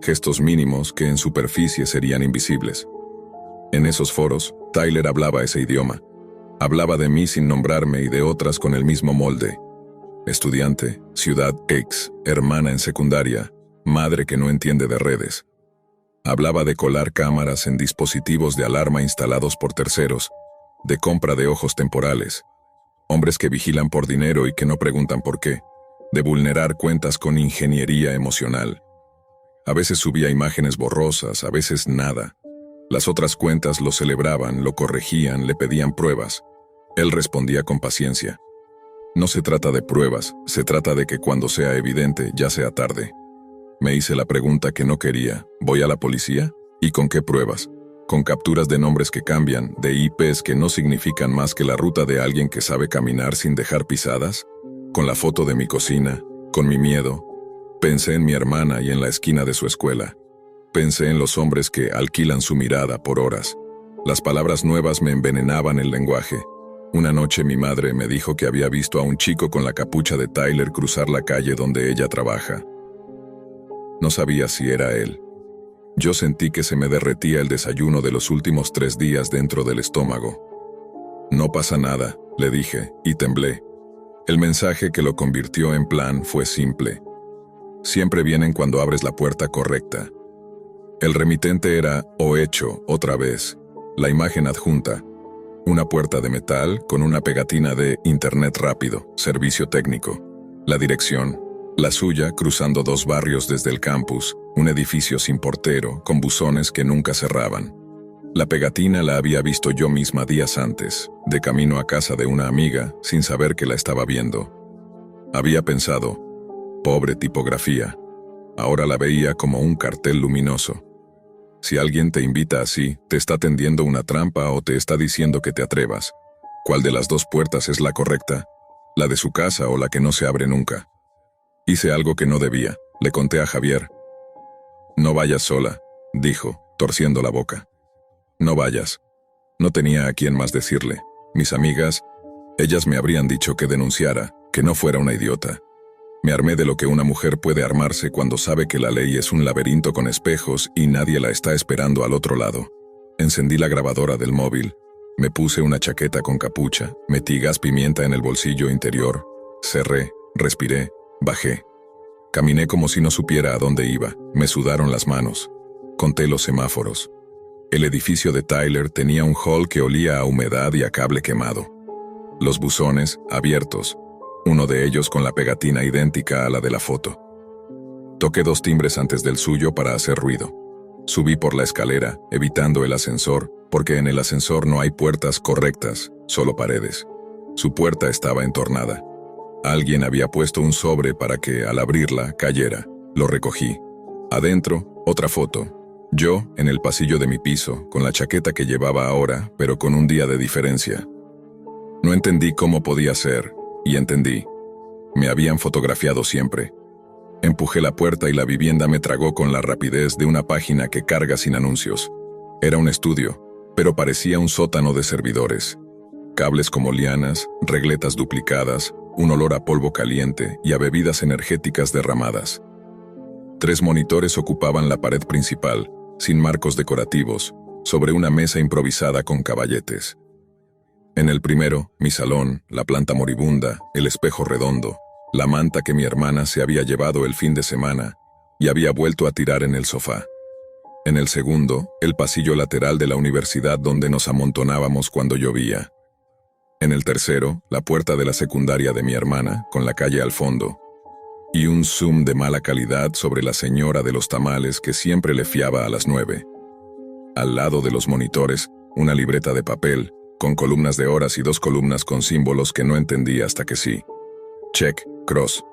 gestos mínimos que en superficie serían invisibles. En esos foros, Tyler hablaba ese idioma. Hablaba de mí sin nombrarme y de otras con el mismo molde. Estudiante, ciudad X, hermana en secundaria, madre que no entiende de redes. Hablaba de colar cámaras en dispositivos de alarma instalados por terceros, de compra de ojos temporales, hombres que vigilan por dinero y que no preguntan por qué, de vulnerar cuentas con ingeniería emocional. A veces subía imágenes borrosas, a veces nada. Las otras cuentas lo celebraban, lo corregían, le pedían pruebas. Él respondía con paciencia. No se trata de pruebas, se trata de que cuando sea evidente ya sea tarde. Me hice la pregunta que no quería. ¿Voy a la policía? ¿Y con qué pruebas? ¿Con capturas de nombres que cambian, de IPs que no significan más que la ruta de alguien que sabe caminar sin dejar pisadas? ¿Con la foto de mi cocina? ¿Con mi miedo? Pensé en mi hermana y en la esquina de su escuela. Pensé en los hombres que alquilan su mirada por horas. Las palabras nuevas me envenenaban el lenguaje. Una noche mi madre me dijo que había visto a un chico con la capucha de Tyler cruzar la calle donde ella trabaja. No sabía si era él. Yo sentí que se me derretía el desayuno de los últimos 3 días dentro del estómago. No pasa nada, le dije, y temblé. El mensaje que lo convirtió en plan fue simple. Siempre vienen cuando abres la puerta correcta. El remitente era, o hecho, otra vez, la imagen adjunta. Una puerta de metal con una pegatina de Internet rápido, servicio técnico. La dirección, la suya cruzando 2 barrios desde el campus, un edificio sin portero, con buzones que nunca cerraban. La pegatina la había visto yo misma días antes, de camino a casa de una amiga, sin saber que la estaba viendo. Había pensado, pobre tipografía. Ahora la veía como un cartel luminoso. Si alguien te invita así, te está tendiendo una trampa o te está diciendo que te atrevas. ¿Cuál de las 2 puertas es la correcta? ¿La de su casa o la que no se abre nunca? Hice algo que no debía. Le conté a Javier. No vayas sola, dijo, torciendo la boca. No vayas. No tenía a quién más decirle. Mis amigas, ellas me habrían dicho que denunciara, que no fuera una idiota. Me armé de lo que una mujer puede armarse cuando sabe que la ley es un laberinto con espejos y nadie la está esperando al otro lado. Encendí la grabadora del móvil, me puse una chaqueta con capucha, metí gas pimienta en el bolsillo interior, cerré, respiré, bajé. Caminé como si no supiera a dónde iba, me sudaron las manos. Conté los semáforos. El edificio de Tyler tenía un hall que olía a humedad y a cable quemado. Los buzones, abiertos, uno de ellos con la pegatina idéntica a la de la foto. Toqué 2 timbres antes del suyo para hacer ruido. Subí por la escalera, evitando el ascensor, porque en el ascensor no hay puertas correctas, solo paredes. Su puerta estaba entornada. Alguien había puesto un sobre para que, al abrirla, cayera. Lo recogí. Adentro, otra foto. Yo, en el pasillo de mi piso, con la chaqueta que llevaba ahora, pero con un día de diferencia. No entendí cómo podía ser, y entendí. Me habían fotografiado siempre. Empujé la puerta y la vivienda me tragó con la rapidez de una página que carga sin anuncios. Era un estudio, pero parecía un sótano de servidores. Cables como lianas, regletas duplicadas, un olor a polvo caliente y a bebidas energéticas derramadas. 3 monitores ocupaban la pared principal, sin marcos decorativos, sobre una mesa improvisada con caballetes. En el primero, mi salón, la planta moribunda, el espejo redondo, la manta que mi hermana se había llevado el fin de semana y había vuelto a tirar en el sofá. En el segundo, el pasillo lateral de la universidad donde nos amontonábamos cuando llovía. En el tercero, la puerta de la secundaria de mi hermana, con la calle al fondo, y un zoom de mala calidad sobre la señora de los tamales que siempre le fiaba a las 9. Al lado de los monitores, una libreta de papel, con columnas de horas y 2 columnas con símbolos que no entendí hasta que sí. Check, cross.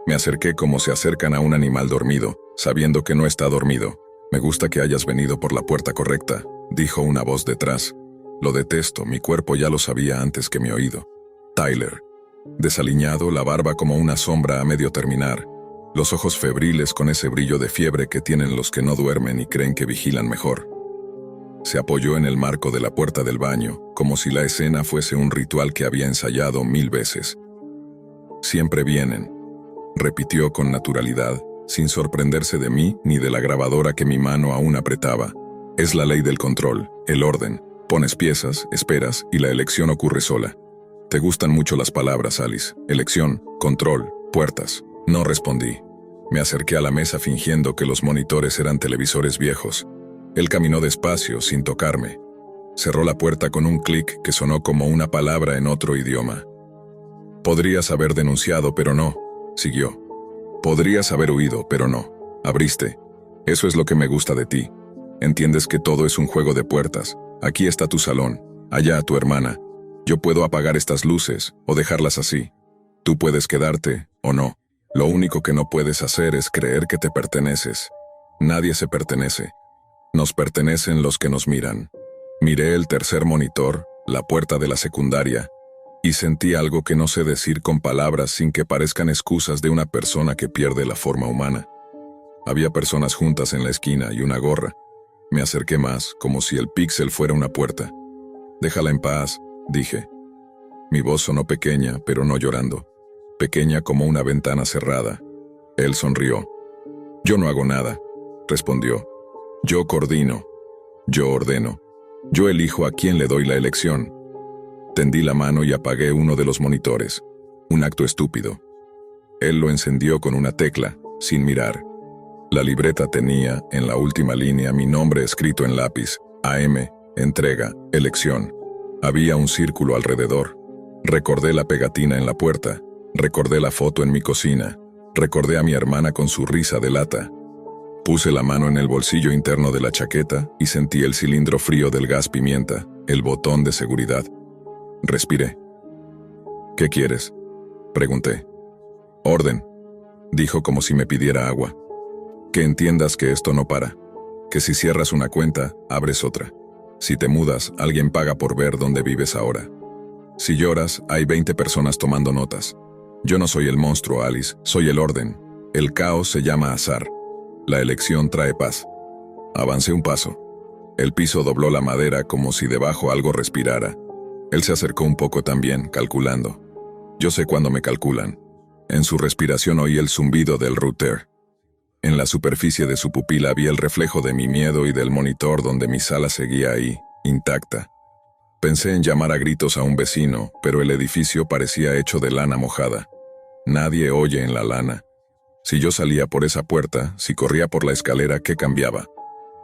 Me acerqué como se acercan a un animal dormido, sabiendo que no está dormido. Me gusta que hayas venido por la puerta correcta, dijo una voz detrás. Lo detesto, mi cuerpo ya lo sabía antes que mi oído. Tyler. Desaliñado, la barba como una sombra a medio terminar, los ojos febriles con ese brillo de fiebre que tienen los que no duermen y creen que vigilan mejor. Se apoyó en el marco de la puerta del baño, como si la escena fuese un ritual que había ensayado 1000 veces. Siempre vienen, repitió con naturalidad, sin sorprenderse de mí ni de la grabadora que mi mano aún apretaba. Es la ley del control, el orden. Pones piezas, esperas y la elección ocurre sola. Te gustan mucho las palabras, Alice. Elección, control, puertas. No respondí. Me acerqué a la mesa fingiendo que los monitores eran televisores viejos. Él caminó despacio, sin tocarme. Cerró la puerta con un clic que sonó como una palabra en otro idioma. Podrías haber denunciado, pero no, siguió. Podrías haber huido, pero no. Abriste. Eso es lo que me gusta de ti. Entiendes que todo es un juego de puertas. Aquí está tu salón, allá tu hermana. Yo puedo apagar estas luces o dejarlas así. Tú puedes quedarte o no. Lo único que no puedes hacer es creer que te perteneces. Nadie se pertenece. Nos pertenecen los que nos miran. Miré el tercer monitor, la puerta de la secundaria, y sentí algo que no sé decir con palabras sin que parezcan excusas de una persona que pierde la forma humana. Había personas juntas en la esquina y una gorra. Me acerqué más, como si el píxel fuera una puerta. Déjala en paz, dije. Mi voz sonó pequeña, pero no llorando. Pequeña como una ventana cerrada. Él sonrió. Yo no hago nada, respondió. Yo coordino. Yo ordeno. Yo elijo a quién le doy la elección. Tendí la mano y apagué uno de los monitores. Un acto estúpido. Él lo encendió con una tecla, sin mirar. La libreta tenía, en la última línea, mi nombre escrito en lápiz. AM, entrega, elección. Había un círculo alrededor. Recordé la pegatina en la puerta. Recordé la foto en mi cocina. Recordé a mi hermana con su risa de lata. Puse la mano en el bolsillo interno de la chaqueta y sentí el cilindro frío del gas pimienta, el botón de seguridad. Respiré. ¿Qué quieres?, pregunté. Orden, dijo como si me pidiera agua. Que entiendas que esto no para. Que si cierras una cuenta, abres otra. Si te mudas, alguien paga por ver dónde vives ahora. Si lloras, hay 20 personas tomando notas. Yo no soy el monstruo, Alice, soy el orden. El caos se llama azar. La elección trae paz. Avancé un paso. El piso dobló la madera como si debajo algo respirara. Él se acercó un poco también, calculando. Yo sé cuándo me calculan. En su respiración oí el zumbido del router. En la superficie de su pupila vi el reflejo de mi miedo y del monitor donde mi sala seguía ahí, intacta. Pensé en llamar a gritos a un vecino, pero el edificio parecía hecho de lana mojada. Nadie oye en la lana. Si yo salía por esa puerta, si corría por la escalera, ¿qué cambiaba?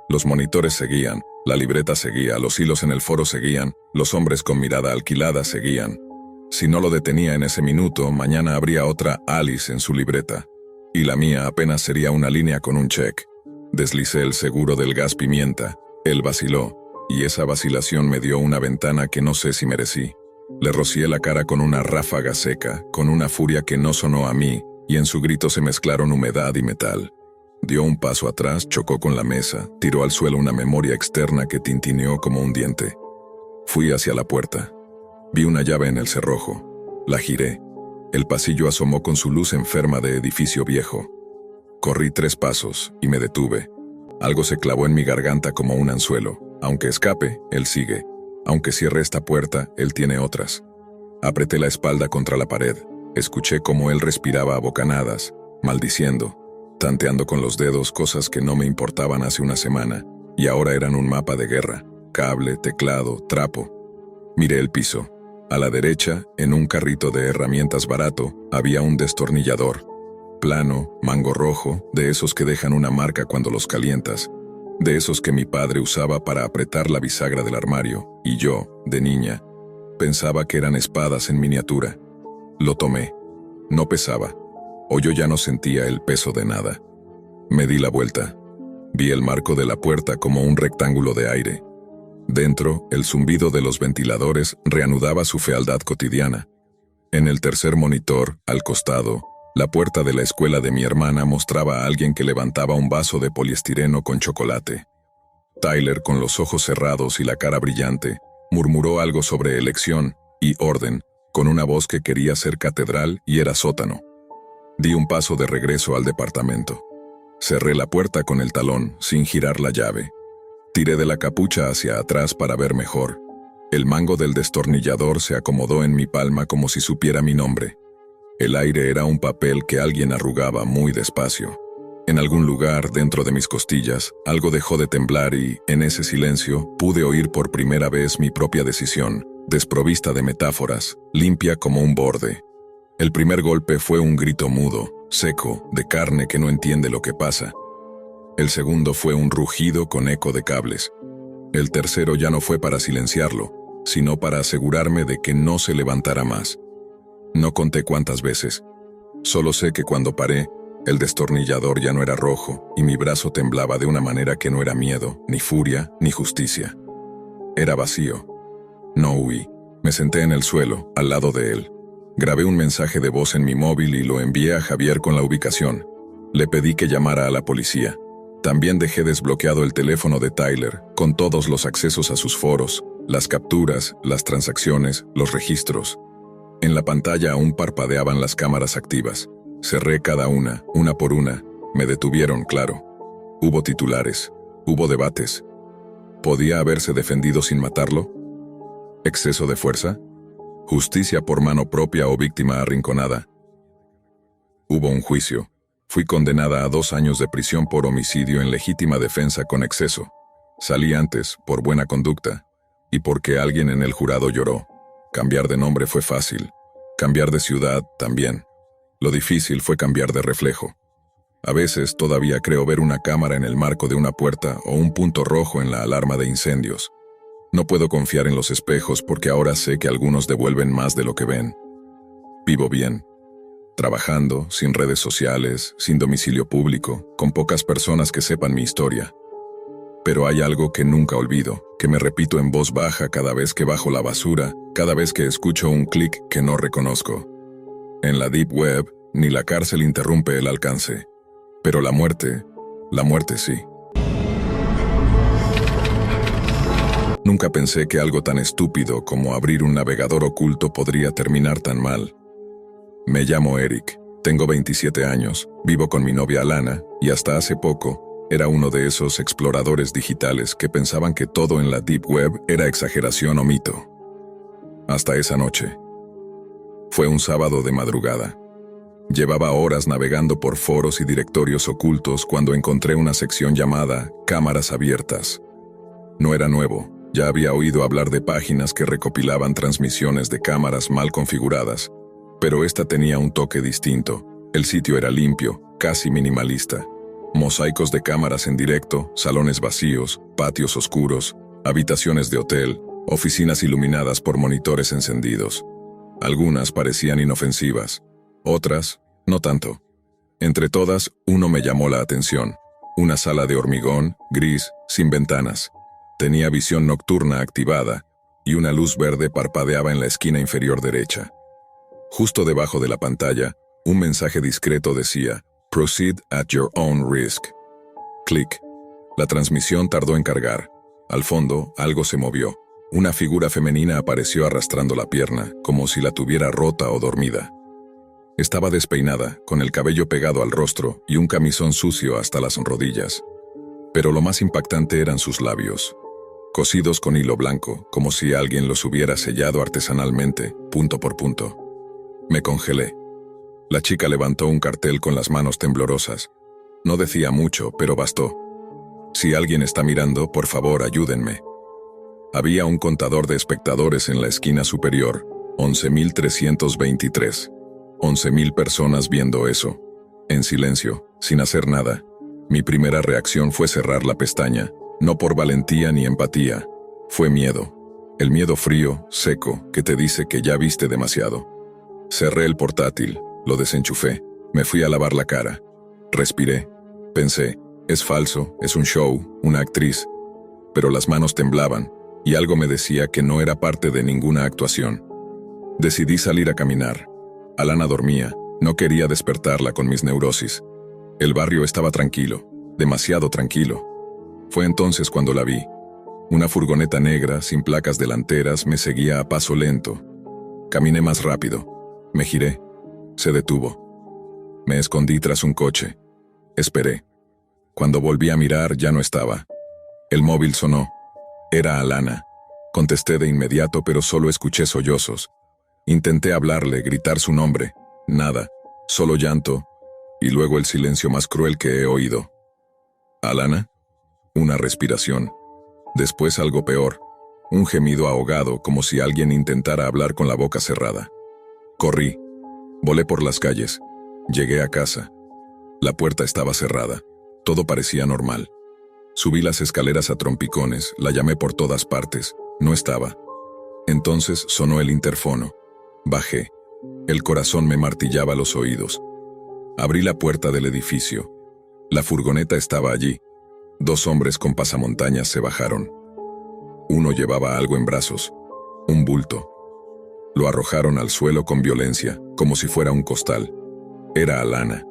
Los monitores seguían, la libreta seguía, los hilos en el foro seguían, los hombres con mirada alquilada seguían. Si no lo detenía en ese minuto, mañana habría otra Alice en su libreta. Y la mía apenas sería una línea con un check. Deslicé el seguro del gas pimienta. Él vaciló, y esa vacilación me dio una ventana que no sé si merecí. Le rocié la cara con una ráfaga seca, con una furia que no sonó a mí, y en su grito se mezclaron humedad y metal. Dio un paso atrás, chocó con la mesa, tiró al suelo una memoria externa que tintineó como un diente. Fui hacia la puerta. Vi una llave en el cerrojo. La giré. El pasillo asomó con su luz enferma de edificio viejo. Corrí 3 pasos y me detuve. Algo se clavó en mi garganta como un anzuelo. Aunque escape, él sigue. Aunque cierre esta puerta, él tiene otras. Apreté la espalda contra la pared. Escuché cómo él respiraba a bocanadas, maldiciendo, tanteando con los dedos cosas que no me importaban hace una semana, y ahora eran un mapa de guerra, cable, teclado, trapo. Miré el piso. A la derecha, en un carrito de herramientas barato, había un destornillador. Plano, mango rojo, de esos que dejan una marca cuando los calientas, de esos que mi padre usaba para apretar la bisagra del armario, y yo, de niña, pensaba que eran espadas en miniatura. Lo tomé. No pesaba, o yo ya no sentía el peso de nada. Me di la vuelta. Vi el marco de la puerta como un rectángulo de aire. Dentro, el zumbido de los ventiladores reanudaba su fealdad cotidiana. En el tercer monitor, al costado, la puerta de la escuela de mi hermana mostraba a alguien que levantaba un vaso de poliestireno con chocolate. Tyler, con los ojos cerrados y la cara brillante, murmuró algo sobre elección y orden, con una voz que quería ser catedral y era sótano. Di un paso de regreso al departamento. Cerré la puerta con el talón, sin girar la llave. Tiré de la capucha hacia atrás para ver mejor. El mango del destornillador se acomodó en mi palma como si supiera mi nombre. El aire era un papel que alguien arrugaba muy despacio. En algún lugar dentro de mis costillas, algo dejó de temblar y, en ese silencio, pude oír por primera vez mi propia decisión, desprovista de metáforas, limpia como un borde. El primer golpe fue un grito mudo, seco, de carne que no entiende lo que pasa. El segundo fue un rugido con eco de cables. El tercero ya no fue para silenciarlo, sino para asegurarme de que no se levantara más. No conté cuántas veces. Solo sé que cuando paré, el destornillador ya no era rojo y mi brazo temblaba de una manera que no era miedo, ni furia, ni justicia. Era vacío. No huí. Me senté en el suelo, al lado de él. Grabé un mensaje de voz en mi móvil y lo envié a Javier con la ubicación. Le pedí que llamara a la policía. También dejé desbloqueado el teléfono de Tyler, con todos los accesos a sus foros, las capturas, las transacciones, los registros. En la pantalla aún parpadeaban las cámaras activas. Cerré cada una por una. Me detuvieron, claro. Hubo titulares. Hubo debates. ¿Podía haberse defendido sin matarlo? ¿Exceso de fuerza? ¿Justicia por mano propia o víctima arrinconada? Hubo un juicio. Fui condenada a 2 años de prisión por homicidio en legítima defensa con exceso. Salí antes, por buena conducta, y porque alguien en el jurado lloró. Cambiar de nombre fue fácil. Cambiar de ciudad también. Lo difícil fue cambiar de reflejo. A veces todavía creo ver una cámara en el marco de una puerta o un punto rojo en la alarma de incendios. No puedo confiar en los espejos porque ahora sé que algunos devuelven más de lo que ven. Vivo bien. Trabajando, sin redes sociales, sin domicilio público, con pocas personas que sepan mi historia. Pero hay algo que nunca olvido, que me repito en voz baja cada vez que bajo la basura, cada vez que escucho un clic que no reconozco. En la Deep Web, ni la cárcel interrumpe el alcance. Pero la muerte sí. Nunca pensé que algo tan estúpido como abrir un navegador oculto podría terminar tan mal. Me llamo Eric, tengo 27 años, vivo con mi novia Alana, y hasta hace poco, era uno de esos exploradores digitales que pensaban que todo en la Deep Web era exageración o mito. Hasta esa noche. Fue un sábado de madrugada. Llevaba horas navegando por foros y directorios ocultos cuando encontré una sección llamada Cámaras Abiertas. No era nuevo, ya había oído hablar de páginas que recopilaban transmisiones de cámaras mal configuradas, pero esta tenía un toque distinto. El sitio era limpio, casi minimalista. Mosaicos de cámaras en directo, salones vacíos, patios oscuros, habitaciones de hotel, oficinas iluminadas por monitores encendidos. Algunas parecían inofensivas, otras, no tanto. Entre todas, uno me llamó la atención. Una sala de hormigón, gris, sin ventanas. Tenía visión nocturna activada, y una luz verde parpadeaba en la esquina inferior derecha. Justo debajo de la pantalla, un mensaje discreto decía, "Proceed at your own risk". Clic. La transmisión tardó en cargar. Al fondo, algo se movió. Una figura femenina apareció arrastrando la pierna, como si la tuviera rota o dormida. Estaba despeinada, con el cabello pegado al rostro y un camisón sucio hasta las rodillas. Pero lo más impactante eran sus labios, cosidos con hilo blanco, como si alguien los hubiera sellado artesanalmente, punto por punto. Me congelé. La chica levantó un cartel con las manos temblorosas. No decía mucho, pero bastó. Si alguien está mirando, por favor, ayúdenme. Había un contador de espectadores en la esquina superior, 11.323. 11.000 personas viendo eso. En silencio, sin hacer nada. Mi primera reacción fue cerrar la pestaña, no por valentía ni empatía. Fue miedo. El miedo frío, seco, que te dice que ya viste demasiado. Cerré el portátil, lo desenchufé, me fui a lavar la cara. Respiré. Pensé, es falso, es un show, una actriz. Pero las manos temblaban, y algo me decía que no era parte de ninguna actuación. Decidí salir a caminar. Alana dormía, no quería despertarla con mis neurosis. El barrio estaba tranquilo, demasiado tranquilo. Fue entonces cuando la vi. Una furgoneta negra, sin placas delanteras, me seguía a paso lento. Caminé más rápido. Me giré. Se detuvo. Me escondí tras un coche. Esperé. Cuando volví a mirar, ya no estaba. El móvil sonó. Era Alana. Contesté de inmediato, pero solo escuché sollozos. Intenté hablarle, gritar su nombre. Nada. Solo llanto. Y luego el silencio más cruel que he oído. ¿Alana? Una respiración. Después algo peor. Un gemido ahogado, como si alguien intentara hablar con la boca cerrada. Corrí. Volé por las calles. Llegué a casa. La puerta estaba cerrada. Todo parecía normal. Subí las escaleras a trompicones, la llamé por todas partes. No estaba. Entonces sonó el interfono. Bajé. El corazón me martillaba los oídos. Abrí la puerta del edificio. La furgoneta estaba allí. 2 hombres con pasamontañas se bajaron. Uno llevaba algo en brazos. Un bulto. Lo arrojaron al suelo con violencia, como si fuera un costal. Era Alana.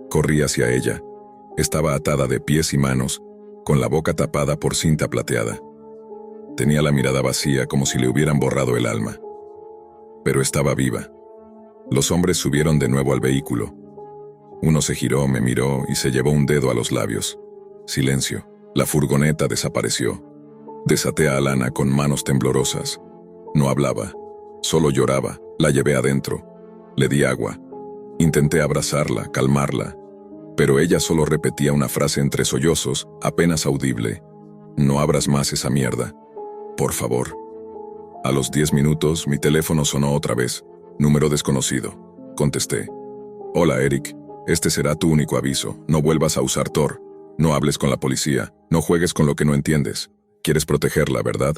Corrí hacia ella. Estaba atada de pies y manos, con la boca tapada por cinta plateada. Tenía la mirada vacía, como si le hubieran borrado el alma. Pero estaba viva. Los hombres subieron de nuevo al vehículo. Uno se giró, me miró y se llevó un dedo a los labios. Silencio. La furgoneta desapareció. Desaté a Alana con manos temblorosas. No hablaba. Solo lloraba. La llevé adentro. Le di agua. Intenté abrazarla, calmarla. Pero ella solo repetía una frase entre sollozos, apenas audible. No abras más esa mierda. Por favor. A los 10 minutos, mi teléfono sonó otra vez. Número desconocido. Contesté. Hola, Eric. Este será tu único aviso. No vuelvas a usar Tor. No hables con la policía. No juegues con lo que no entiendes. Quieres protegerla, ¿verdad?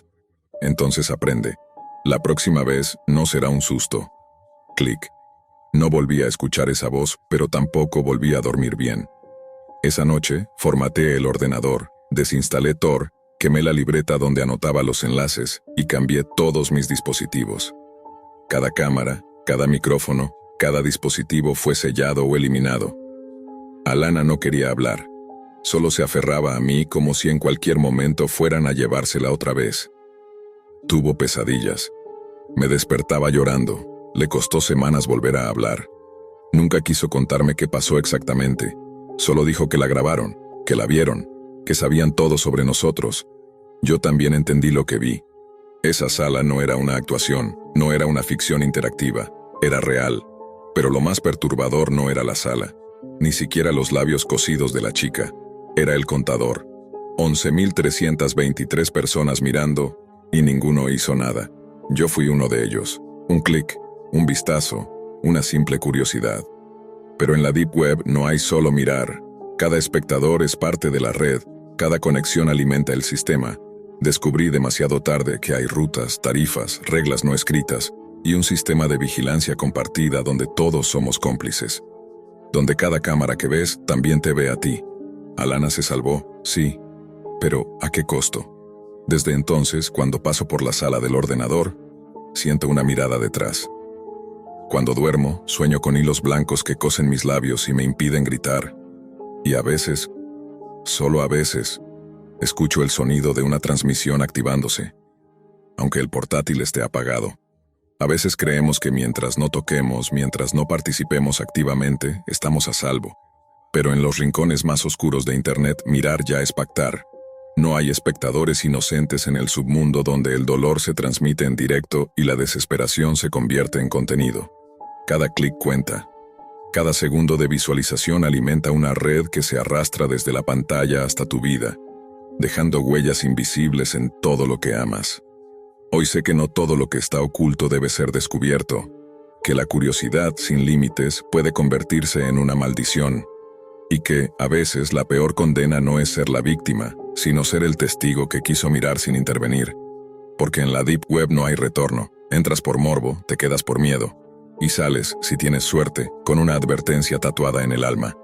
Entonces aprende. La próxima vez no será un susto. Clic. No volví a escuchar esa voz, pero tampoco volví a dormir bien. Esa noche, formateé el ordenador, desinstalé Tor, quemé la libreta donde anotaba los enlaces y cambié todos mis dispositivos. Cada cámara, cada micrófono, cada dispositivo fue sellado o eliminado. Alana no quería hablar. Solo se aferraba a mí como si en cualquier momento fueran a llevársela otra vez. Tuvo pesadillas. Me despertaba llorando. Le costó semanas volver a hablar. Nunca quiso contarme qué pasó exactamente. Solo dijo que la grabaron, que la vieron, que sabían todo sobre nosotros. Yo también entendí lo que vi. Esa sala no era una actuación, no era una ficción interactiva, era real. Pero lo más perturbador no era la sala, ni siquiera los labios cosidos de la chica. Era el contador. 11.323 personas mirando, y ninguno hizo nada. Yo fui uno de ellos. Un clic, un vistazo, una simple curiosidad. Pero en la Deep Web no hay solo mirar. Cada espectador es parte de la red, cada conexión alimenta el sistema. Descubrí demasiado tarde que hay rutas, tarifas, reglas no escritas, y un sistema de vigilancia compartida donde todos somos cómplices. Donde cada cámara que ves también te ve a ti. Alana se salvó, sí, pero ¿a qué costo? Desde entonces, cuando paso por la sala del ordenador, siento una mirada detrás. Cuando duermo, sueño con hilos blancos que cosen mis labios y me impiden gritar. Y a veces, solo a veces, escucho el sonido de una transmisión activándose. Aunque el portátil esté apagado, A veces creemos que mientras no toquemos, mientras no participemos activamente, estamos a salvo. Pero en los rincones más oscuros de Internet, mirar ya es pactar. No hay espectadores inocentes en el submundo donde el dolor se transmite en directo y la desesperación se convierte en contenido. Cada clic cuenta. Cada segundo de visualización alimenta una red que se arrastra desde la pantalla hasta tu vida, dejando huellas invisibles en todo lo que amas. Hoy sé que no todo lo que está oculto debe ser descubierto, que la curiosidad sin límites puede convertirse en una maldición, y que, a veces, la peor condena no es ser la víctima, sino ser el testigo que quiso mirar sin intervenir. Porque en la Deep Web no hay retorno. Entras por morbo, te quedas por miedo, y sales, si tienes suerte, con una advertencia tatuada en el alma.